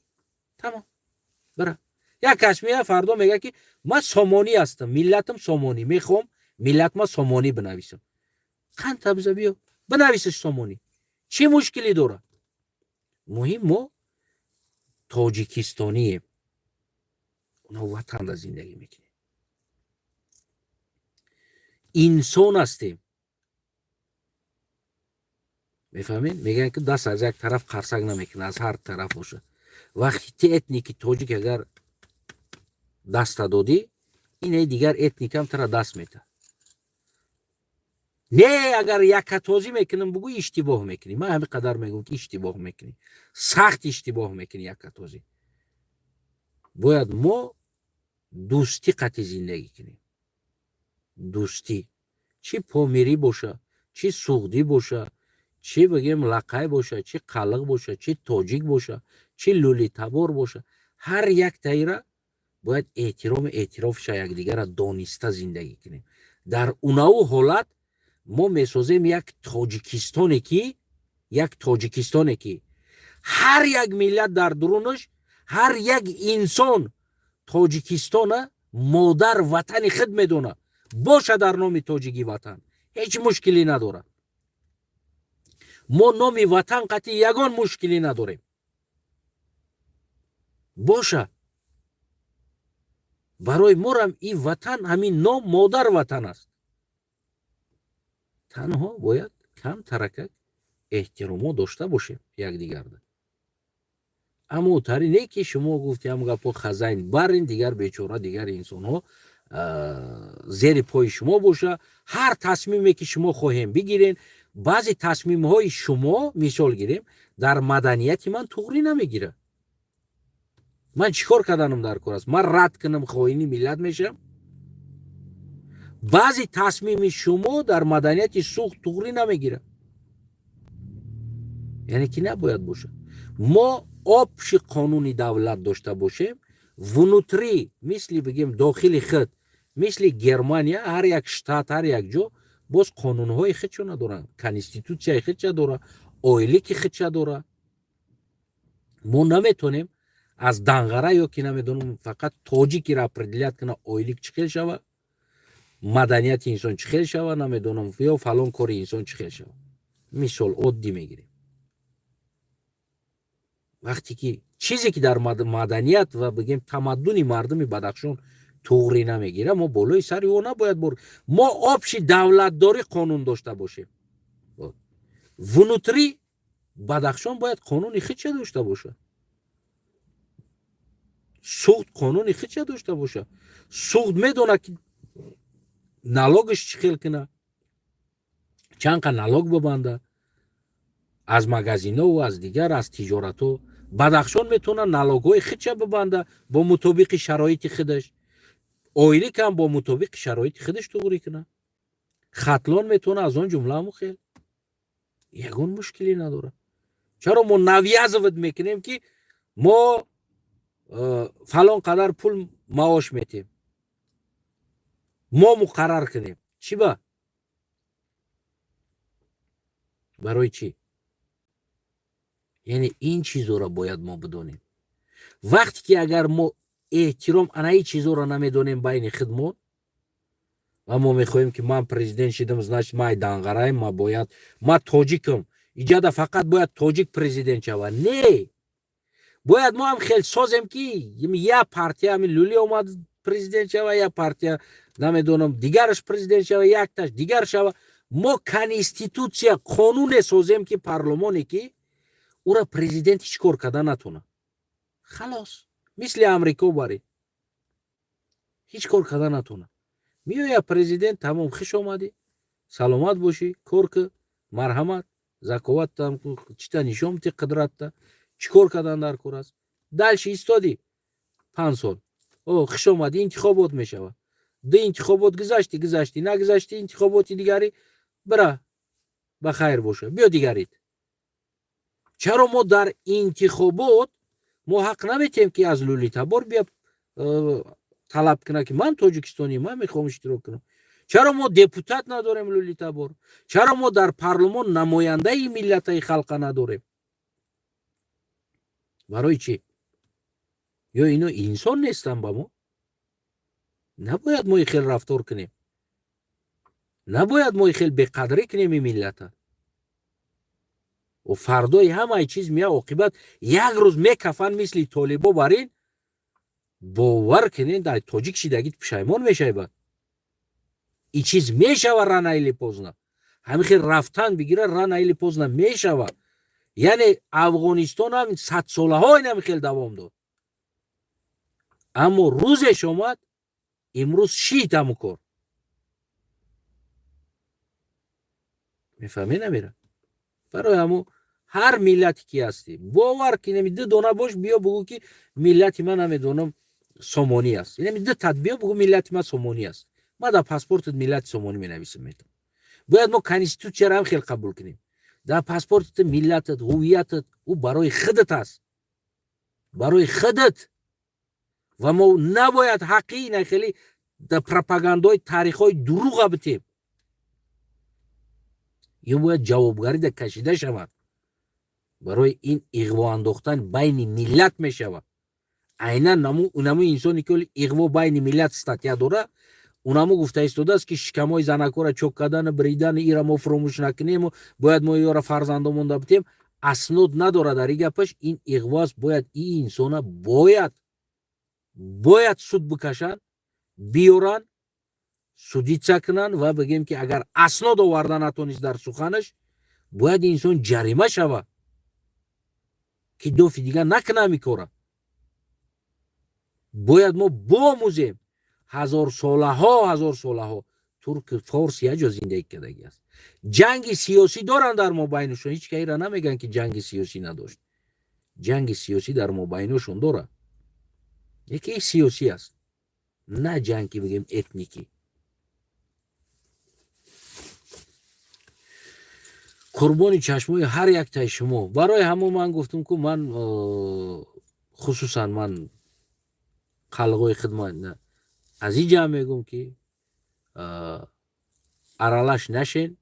تمام برا. یک کس میگه فردا میگه که من سومانی هستم، ملتم سومانی، میخوام ملت ما سومانی بنویسم. خان تبزا بیار بنویسش سومانی، چی مشکلی داره؟ مهم ما تاجیکستانیه، اونا وطن را زندگی میکنیم، انسان هستیم. میفهمین؟ میگن که دست از یک طرف خرسک نمیکنه، از هر طرف باشه. وقتی تی اتنیکی تاجیک اگر دست دادی، اینه دیگر اتنیک هم ترا دست میده. نه اگر یک تازی میکنم بگو اشتباه میکنی. من همین قدر میگم که اشتباه میکنی، سخت اشتباه میکنی. یک تازی باید ما دوستی قطعی زندگی کنیم. دوستی چی پومیری باشه، چی سوغدی باشه، چی بگیم لقای باشه، چی قلق باشه، چی تاجیک باشه، چی لولی تبار باشه، هر یک تایره باید اعتراف شه یک دیگر را دانسته زندگی کنیم. در اوناو حالت ما میسازیم یک تاجیکستانی که هر یک ملت در درونش، هر یک انسان تاجیکستان مادر وطن خود میدونه، باشه در نام تاجیکی وطن، هیچ مشکلی نداره. ما نام وطن قطعی یگان مشکلی نداریم، باشه. برای ما هم این وطن همین نام مادر وطن است. تنها باید کم ترکک احترام داشته باشیم یک دیگر. اما تری نه که شما گفتی هم گپا خزین برین دیگر بیچاره دیگر انسان ها زیر پای شما باشه، هر تصمیمی که شما خواهیم بگیرین. بعضی تصمیم های شما مثال گیریم در مدنیت من توغری نمیگیره. من چیکار کردنم در کار است؟ من رد کنم خواهینی ملت میشم؟ بعضی تصمیم شما در مدنیت سوخت توغری نمیگیره، یعنی که نباید باشه. ما آبش قانونی دولت داشته باشیم، ونوتری مثل بگیم داخل خود، مثل گرمانیا هر یک شتات هر یک جا باز قانونهای خودشون ندارن، کنستیتوسیای خودش داره، آیلیک خودش داره. ما نمیتونیم از دنگره یا که نمیدونم فقط تاجیکی را پردیلیت کنه آیلیک چخیل شوه، مدنیت انسان چخیل شوه، نمیدونم یا فلان کار انسان چخیل شوه. مثال عادی میگیریم. وقتی که چیزی که در مدنیت و بگیم تمدن مردم بدخشان توغری نمیگیره، ما بالای سر او نباید بر. ما آبش دولت داری قانون داشته باشیم. ونوتری بدخشان باید قانونی خودش داشته باشه، سوخت قانونی خودش داشته باشه. سوخت میدونه که نالاگش چی خیل کنه، چند که نالاگ ببنده از مگزینه و از دیگر از تجارت ها. بدخشان میتونه نالاگای خودش ببنده با مطابق شرایط خودش، آیلی که هم با مطابق شرایط خودش توغری کنه. خطلان میتونه از اون جمله مو خیل یگون مشکلی نداره. چرا ما نویزوت میکنیم که ما فلان قدر پول معاش میتیم، ما مقرر کنیم چی با؟ برای چی؟ یعنی این چیزو را باید ما بدونیم. وقتی که اگر ما احترام این چیزو را نمیدونیم بین خدمات و ما میخوایم که من پرزیدنت شدم значит من دانغرایم، ما باید ما تاجیکم ایجاد فقط باید تاجیک پرزیدنت شود. نه، باید ما هم خیلی سازیم که یا پارتی همین لولی اومد پرزیدنت شود یا پارتی نمیدونم دیگرش پرزیدنت شود یک تاش دیگر شود. ما کنستیتوسیا قانون سازیم که پارلمانی که او را پرزیدنت هیچ کار کرده نتونه. خلاص مثل امریکا باری هیچ کار کرده نتونه. میای پرزیدنت تمام خوش آمدی سلامت باشی کار که مرحمت زکوات هم چیتا نشون تی قدرت تا چیکار کردن در کار است دلش ایستادی 5 سال او خوش آمدی انتخابات میشوه دو انتخابات گذشتی نگذشتی انتخابات دیگری برا بخیر باشه بیا دیگریت. چرا ما در انتخابات ما حق نمیتیم که از لولیتابور بیا طلب کنه که من تاجیکستانی من میخوام اشتراک کنم؟ چرا ما دپوتات نداریم لولیتابور؟ چرا ما در پارلمان نماینده ملت خلق نداریم؟ برای چی؟ یا اینا انسان نیستن با ما؟ نباید ما خیلی رفتار کنیم، نباید ما خیلی بقدری کنیم این ملت و فردای همه چیز میاد عاقبت یک روز میکفن مثل طالبا برین باور کنین در تاجیک شدگیت پشیمان میشه. بعد این چیز میشوه رانایلی پوزنا همین خیلی رفتن بگیره رانایلی پوزنا میشوه. یعنی افغانستان هم 100 ساله های نمیخیل دوام داد اما روزش اومد امروز شیط همو کار میفهمی نمیره. برای همو هر ملتی که هستی باور که نمیده دونه باش بیا بگو که ملتی من نمیدونم سومانی است، یعنی ده تدبیر بگو ملتی من سومانی است، ما در پاسپورت ملت سومانی می نویسم. میتونم باید ما کنستیتوسیا را هم خیلی قبول کنیم. در پاسپورت ملتت هویتت او برای خودت است، برای خودت و ما نباید حقی نه خیلی در پروپاگاندای تاریخای دروغ بتیم. یا باید جوابگاری در کشیده شود برای این اغوا انداختن بین ملت می شود. عینا نمو انسانی که اغوا بین ملت استاتیا داره اونمو گفته ایستاده است که شکمای زنکا را چوک کردن بریدن ایرا ما فراموش نکنیم و باید ما یارا فرزندمون دا بتیم. اسناد نداره در این گپش. این اغواست. باید این انسان باید سود بکشن بیارن سودیچه کنن و بگیم که اگر اسناد آوردن نتونست در سخنش باید انسان جریمه شوه که دوفی دیگه نکنه میکاره. باید ما باموزیم. هزار ساله ها ترک فارس یه جا زندگی کردگی است. جنگ سیاسی دارن در مابینشون، هیچ که ایران نمیگن که جنگ سیاسی نداشت. جنگ سیاسی در مابینشون داره. یکی سیاسی است نه جنگ که بگیم اتنیکی. قربانی چشمای هر یک تای شما. برای همون من گفتم که من خصوصا من خلقای خدمت نه از این جمع میگم که ارالش نشین،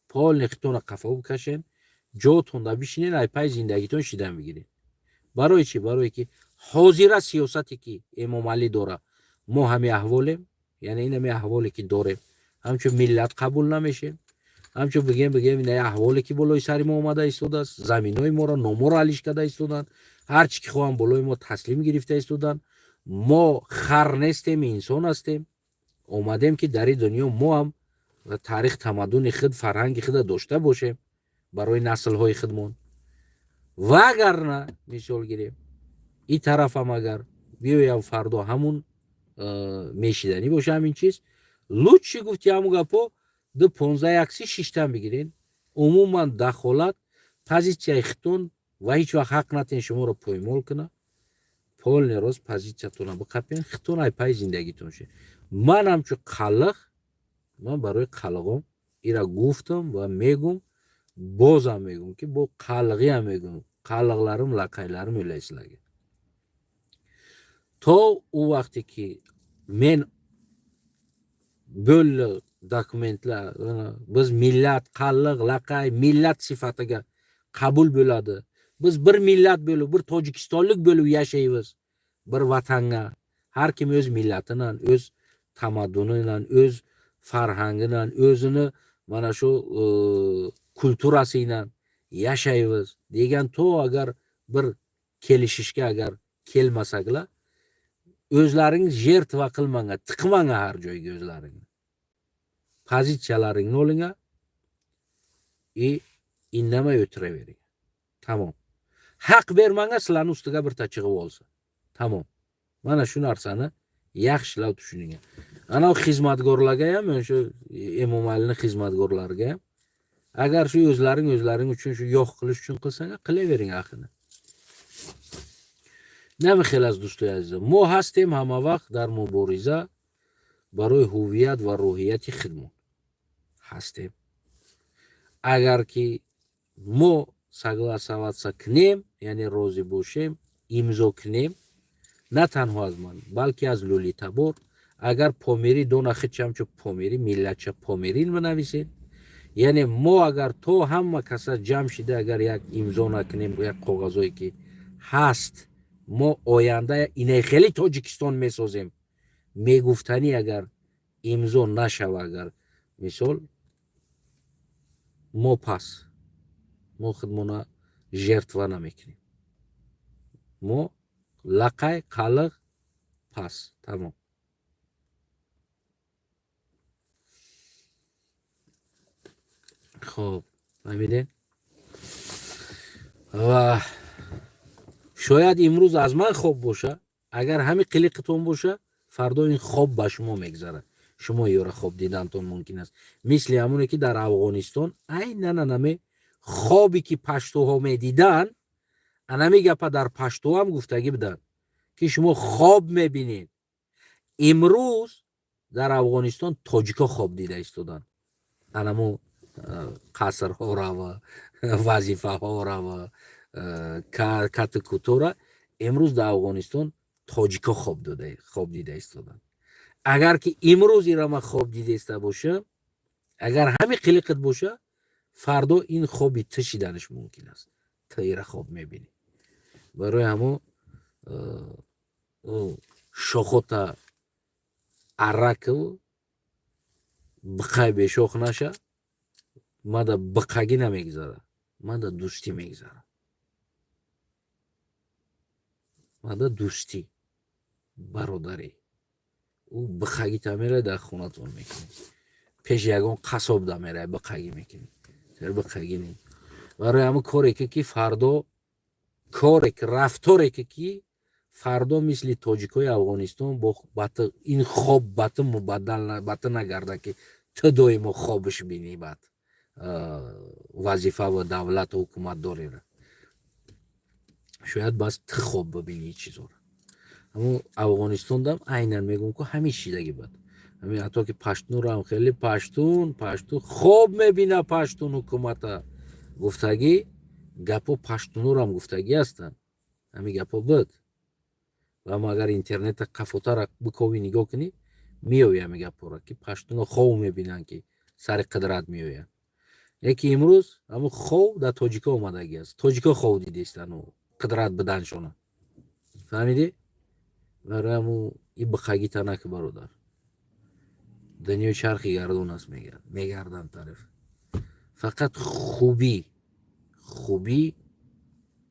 پال نختون قفا بکشین، جاتون دا بشینین ای پای زندگیتون شیدن بگیرین. برای چی؟ برای که حاضر سیاستی که امام علی داره ما همه احوالیم، یعنی این همه احوالی که داریم همچون ملت قبول نمیشه، همچون بگیم این احوالی که بالای سر ما اومده ایستاده است، زمینای ما را نامو را علیش کرده ایستادن، هر چی که خواهم بالای ما تسلیم گرفته ایستادن. ما خر نیستیم، انسان هستیم. اومدیم که در دنیا ما هم تاریخ تمدن خود فرهنگ خود داشته باشیم برای نسل های خودمون. و اگر نه مثال گیریم این طرف هم اگر بیایم فردا همون میشیدنی باشه همین چیز لوچی گفتی همون گپا دو 15 اکسی شیشتن بگیرین. عموما دخالت پازیچه اختون و هیچ وقت حق نتین شما رو پایمال کنه. پول نروز پازیچه تونه بقپین خطون ای پای زندگیتون شه. من همچو خلق من برای قلقم ایرا گفتم و میگم بازم میگم که با قلقی هم میگم قلقlarım لقایlarım öyle sizlarga تا او وقتی که من böyle dokumentlar biz millat qalliq laqay millat sifatiga qabul bo'ladi. Biz bir millat bo'lib, bir tojikistonlik bo'lib yashaymiz. Bir vatanga har kim o'z millatidan, o'z tamaddunidan, o'z farhangidan, o'zini mana shu kulturasidan yashaymiz degan to agar bir kelishishga agar kelmasaklar, o'zlaringiz jertva qilmanglar, tiqmanglar har joyga o'zlaringiz. Pozitsiyalaringni olinglar indamay o'tiravering. Tamam. Haq bermanglar, sizlarning ustiga bir chiqib olsa. Tamam. Mana shu narsani yaxshilab tushuning. Ana xizmatgorlarga ham, shu Emomalining xizmatgorlariga ham agar shu o'zlaring uchun shu yo'q qilish uchun qilsanglar, qilavering axini. نمیخیل از دوستای عزیزم ما هستیم همه وقت در مبارزه برای هویت و روحیت خودمون هستیم. اگر که ما согласоваться کنیم یعنی راضی باشیم امضا کنیم نه تنها از من بلکه از لولیتابور اگر پامیری دو نخید چمچو پامیری ملت چه پامیرین بنویسین یعنی ما اگر تو همه کسا جمع شده اگر یک امضا نکنیم یک کاغذایی که هست ما آینده اینه خیلی تاجیکستان میسازیم میگفتنی اگر امضا نشوه اگر مثال ما پس ما خودمون жертва نمیکنیم ما لقای قلق پس تمام خب ببینید و شاید امروز از من خوب باشه اگر همین قلقتون باشه فردا این خوب به شما میگذره شما یورا خوب دیدنتون ممکن است مثل همونه که در افغانستان نه خوابی که پشتوها میدیدن انا میگه در پشتو هم گفتگی بدن که شما خواب میبینید امروز در افغانستان تاجیکا خواب دیده ایستادن انمو قصر ها را و وظیفه ها را و کاتکوتو را امروز در افغانستان تاجیکا خواب دیده ایستادن اگر که امروز ایرا ما خواب دیده ایسته باشه اگر همین قلقت باشه فردا این خوابی تشیدنش ممکن است تا ایرا خواب میبینی برای همو شاخوتا عرق و بقای به شاخ نشه ما دا بقاگی نمیگذاره ما دا دوستی میگذاره ما دا دوستی برادری او بقاگی تا میره در خونتون میکنی پیش یکون قصاب دا میره بقاگی میکنی سر بقاگی نیم برای همو کاری که فردا کاری که رفتاری که فردا مثل تاجیکای افغانستان با این خواب بات مبدل نگرده که تو دائما خوابش بینی بعد وظیفه و دولت و حکومت داری را شاید بس تو خواب ببینی چیزا را اما افغانستان دم عیناً میگم که همین شیدگی بود همین حتی که پشتون رو هم خیلی پشتون خواب میبینه پشتون حکومت گفتگی گپو پشتون رو هم گفتگی هستن همین گپو بود و اما اگر اینترنت قفوتا را بکوی نگاه کنی میوی همین گپو را که پشتون خواب میبینن که سر قدرت میوین یکی امروز همون خواب در تاجیکا اومدگی است تاجیکا خواب دیده استن و قدرت بدن شونه فهمیدی؟ برای همون این بخگی تنک برادر دنیا چرخی گردون است میگردن طرف فقط خوبی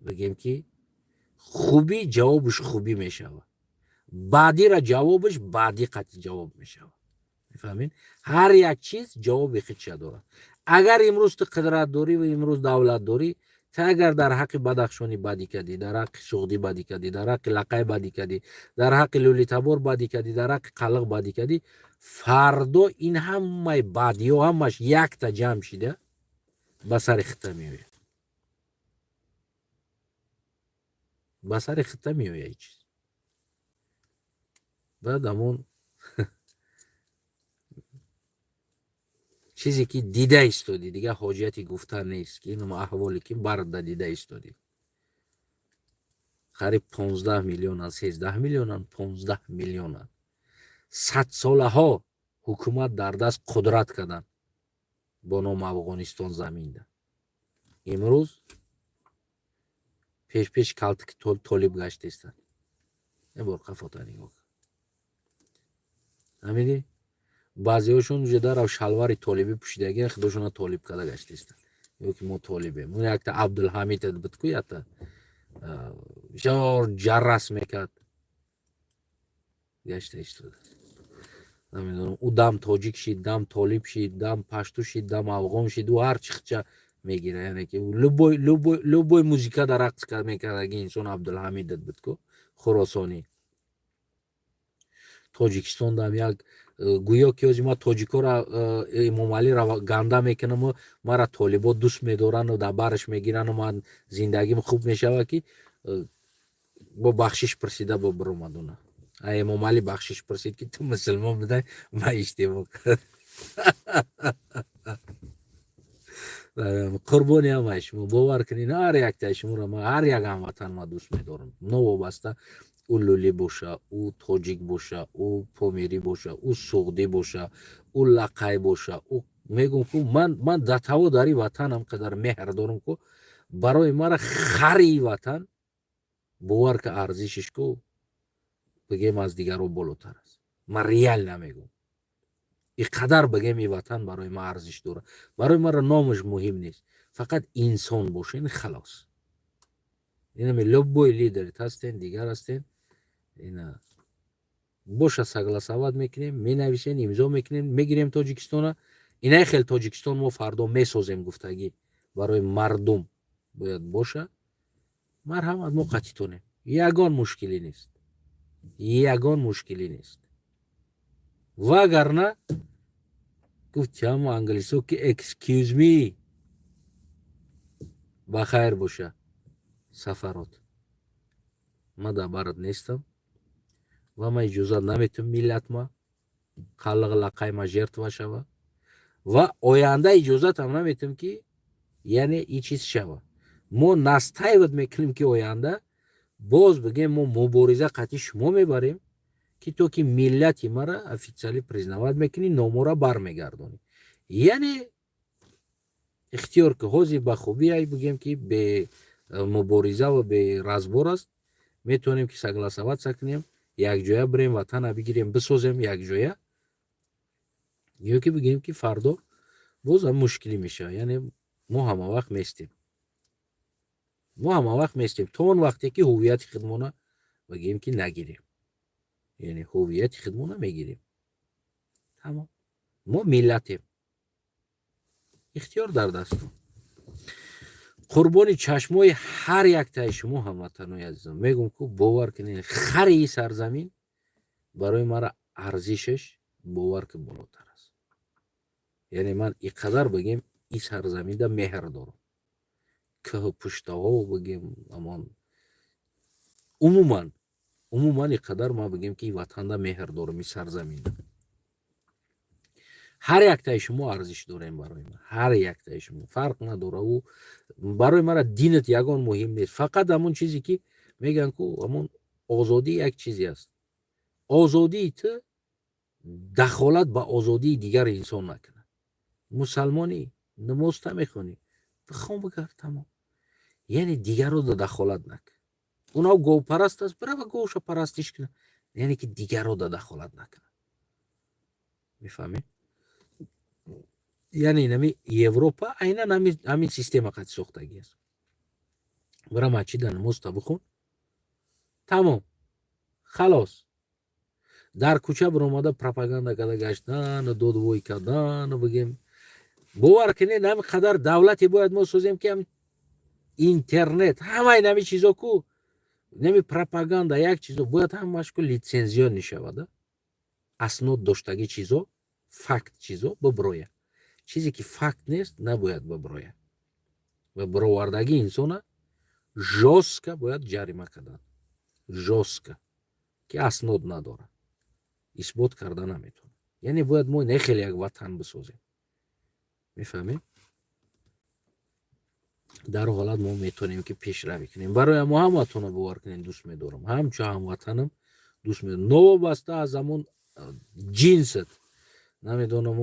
بگیم که خوبی جوابش خوبی میشوه بعدی را جوابش بعدی قطع جواب میشوه میفهمین هر یک چیز جواب خودش داره اگر امروز تو قدرت داری و امروز دولت داری تا اگر در حق بدخشانی بدی کردی در حق سعودی بدی کردی در حق لقای بدی کردی در حق لولیتابور بدی کردی در حق قلق بدی کردی فردا این همه بدی و همش یک تا جمع شده به سر خطه میوید به سر خطه میوید این چیز بعد همون چیزی که دیده ایستادی دیگه حاجتی گفتن نیست که اینو احوالی که برد دیده ایستادی. قریب 15 میلیون 13 میلیون 15 میلیون 100 ساله ها حکومت در دست قدرت کردن با نام افغانستان زمین ده. امروز پیش کالت که طالب گشته استن. نبور قفاتا نگاه نمیدی؟ بعضی هاشون جدا رو شلوار طالبی پوشیدگی خودشون طالب کده گشته استن. یا که ما طالبه مون یک تا عبدالحمید بتکو یا تا جار جرس میکرد گشته ایستاده. نمیدونم او دم تاجیک شید دم طالب شید دم پشتو شید دم افغان شید و هر چیخچه میگیره. یعنی که لوبوی موزیکا در رقص کرد میکرد اگه انسان عبدالحمید بتکو خراسانی تاجیکستان دم یک گویا که از ما تاجیکا را امام علی را گنده میکنم و ما را طالبا دوست میدارن و در برش میگیرن و من زندگیم خوب میشوه که با بخشش پرسیده با برامدونه امام علی بخشش پرسید که تو مسلمان بده ما اشتباه کرد. قربانی هم شما باور کنین هر یک تا شما را ما هر یک هموطن ما دوست میدارم نوابسته او لولی باشه او تاجیک باشه او پامیری باشه او سوغدی باشه او لقای باشه او میگم که من در تو داری وطنم قدر مهر دارم که برای مرا خری وطن باور که ارزشش کو بگیم از دیگر رو بالاتر است. من ریال نمیگم اینقدر بگیم این وطن برای ما ارزش داره. برای ما نامش مهم نیست فقط انسان باشین خلاص. این می لبوی لیدرت هستین دیگر هستین اینا باشه سگلا سواد میکنیم می نویسین امضا میکنیم میگیریم تاجیکستان. اینا خیلی تاجیکستان ما فردا میسازیم گفتگی برای مردم باید باشه. مرحمت ما قطیتونه یگان مشکلی نیست یگان مشکلی نیست وگرنه گفتم انگلیسو که اکسکیوز می بخیر باشه سفرات ما در برد نیستم و ما اجازه نمیتونم ملت ما خلق لقای ما جرت شوه و آینده اجازت هم نمیتونم که یعنی این چیز شوه. ما نستایوت میکنیم که آینده باز بگیم ما مبارزه قطعی شما میبریم که تو که ملت ما را افیциالی پریزنواد میکنی نامو را برمیگردونی. یعنی اختیار که حوزی به خوبی ای بگیم که به مبارزه و به رزبور است میتونیم که سگلا سواد سکنیم یک جایه بریم وطن بگیریم بسازیم یک جایه یا که بگیم که فردا باز هم مشکلی میشه. یعنی ما همه وقت میستیم تا اون وقتی که هویت خودمون بگیم که نگیریم یعنی هویت خودمون میگیریم تمام. ما ملتیم اختیار در دستم. قربانی چشمای هر یک تای شما هموطنای عزیزم میگم که باور کنین خر این سرزمین برای مرا ارزشش باور که بالاتر است. یعنی من اینقدر بگیم این سرزمین ده مهر دارم که پشته ها بگیم امان عموما اینقدر ما بگیم که این وطن ده مهر دارم این سرزمین ده. هر یک تای شما ارزش داریم برای من هر یک تای شما فرق نداره. او برای مرا دینت یگان مهم نیست فقط همون چیزی که میگن که همون آزادی یک چیزی است. آزادی تو دخالت به آزادی دیگر انسان نکنه. مسلمانی نماز میخونی بخوام بگرد تمام یعنی دیگر رو دخالت نکن. اونا گو پرست است برای گوش پرستش کنه یعنی که دیگر رو دخالت نکنه. میفهمی؟ یعنی نمی اروپا اینا همین سیستم قد ساختگی است. برای مسجد نماز تا بخون تمام خلاص. در کوچه برآمده پروپاگاندا کرده گشتن و دودوی کردن و بگیم باور کنید هم قدر دولتی باید ما سازیم که هم اینترنت همه نمی چیزا کو نمی پروپاگاندا یک چیزا باید هم مشکل لیسانسیا نشود. اسناد داشتگی چیزا فکت چیزا ببرویه چیزی که فکت نیست نباید ببرویه و برآوردگی انسان ژاسکا باید جریمه کردن. ژاسکا که اسناد نداره اثبات کرده نمیتونه. یعنی باید ما نه خیلی یک وطن بسازیم میفهمیم؟ در حالت ما میتونیم که پیشروی کنیم. برای ما همتون رو باور کنین دوست میدارم، همچه هموطنم دوست میدارم. نوابسته از همون جنست نمیدونم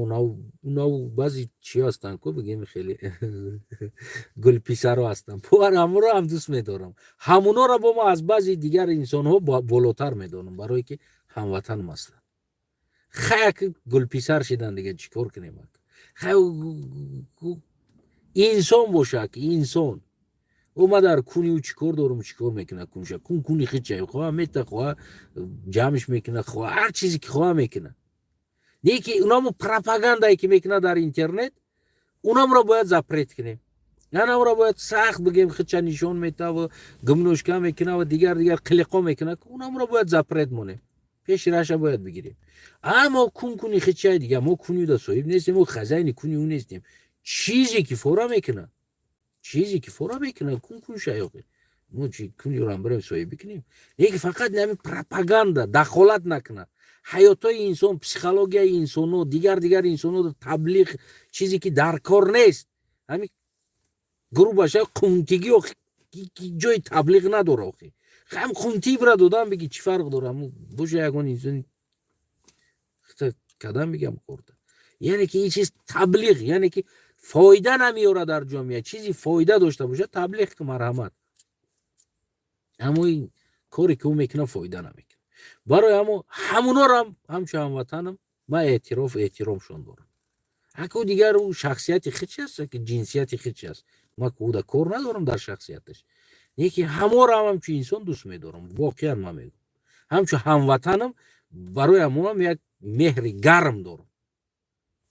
اونو بعضی چی هستن که بگیم خیلی گل پیسرو هستن، پر همون رو هم دوست میدارم. همونا رو با ما از بعضی دیگر انسان ها بالاتر میدونم، برای که هموطن هستن. خیلی گل پیسر شدن دیگه چیکار کنیم؟ انسان باشه که انسان او در کونی او چیکار دارم چیکار میکنه کنشه کونی خیلی خواه میته خواه جمعش میکنه خواه هر چیزی که خواه میکنه. نیکی اونامو پروپاگاندایی که میکنه در اینترنت اونام را باید زپریت کنیم، اونام را باید سخت بگیم خیلی نشون میته و گمنوشکا میکنه و دیگر قلقا میکنه، اونام را باید زپریت مونه، پیش راشه باید بگیریم. اما کونی خیلی دیگه ما کونی دا صاحب نیستیم و خزاین کونی اون نیستیم. چیزی که فورا میکنه کون شایقه ما چی کنی رو هم بریم صاحب بکنیم. یکی فقط نمی پروپاگاندا دخالت نکنه حیاتای انسان، پسیکولوژی انسان و دیگر انسان رو تبلیغ، چیزی که در کار نیست. همین گروه باشه قونتیگی و جای تبلیغ نداره آخه هم قونتی برا دادم بگی چی فرق داره باشه یکون انسان کدام میگم خورده. یعنی که این چیز تبلیغ، یعنی که فایده نمیاره در جامعه، چیزی فایده داشته باشه تبلیغ که مرحمت. اما این کاری که اون میکنه فایده نمیکنه. برای همونا رو همچه هموطنم من احترامشون دارم. اگه دیگر اون شخصیت خیلی هست که جنسیت خیلی هست، ما که او کار ندارم در شخصیتش. یکی همه رو همچه انسان دوست میدارم، واقعا من میگم همچه هموطنم. برای همونم یک مهر گرم دارم.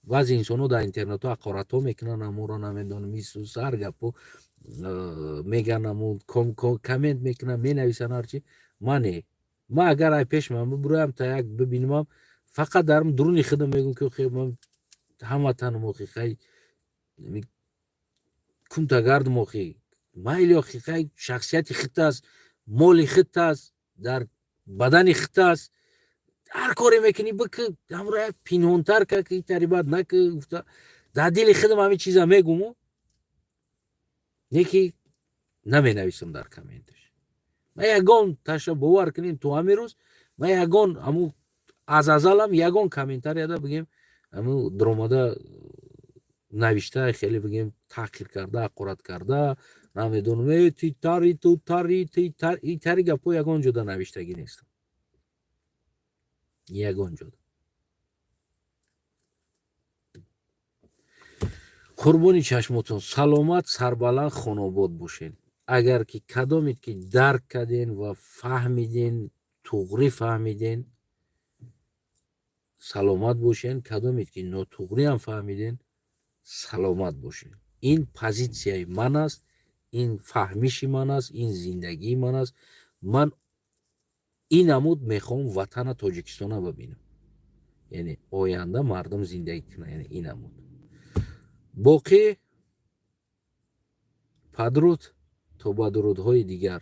بعضی انسان‌ها در اینترنت ها حقارت ها میکنن، همون رو نمیدونم میسو سرگپو میگن، همون کامنت میکنن، مینویسن هرچی. من اگر ای پیش من برایم تا یک ببینم فقط درم درونی خودم میگم که خیلی من هموطنم و خیلی کنتگرد موخی مایلی خیلی شخصیت خیت است، مال خیت است، در بدن خیت است، هر کاری میکنی بک همراه پینهونتر که این تریبات نکه در دل خودم همین چیزا میگم نیکی نمی نویسم در کامنتش. من یگان تاشا باور کنین تو همین روز من یگان همون از ازالم یگان کامنتر یاده بگیم همون درآمده نوشته خیلی بگیم تحقیر کرده، حقارت کرده، نمیدونم تی تاری گپو یگان جدا نوشتگی نیستم، یگان جدا. قربانی چشمتون، سلامت سربلند خانوباد باشین. اگر که کدامید که درک کردین و فهمیدین، توغری فهمیدین، سلامت باشین. کدامید که ناتوغری هم فهمیدین، سلامت باشین. این پوزیشن من است، این فهمیش من است، این زندگی من است. من این عمود میخوام وطن تاجیکستان رو ببینم، یعنی آینده مردم زندگی کنه، یعنی این عمود. باقی پدرود تا با درودهای دیگر.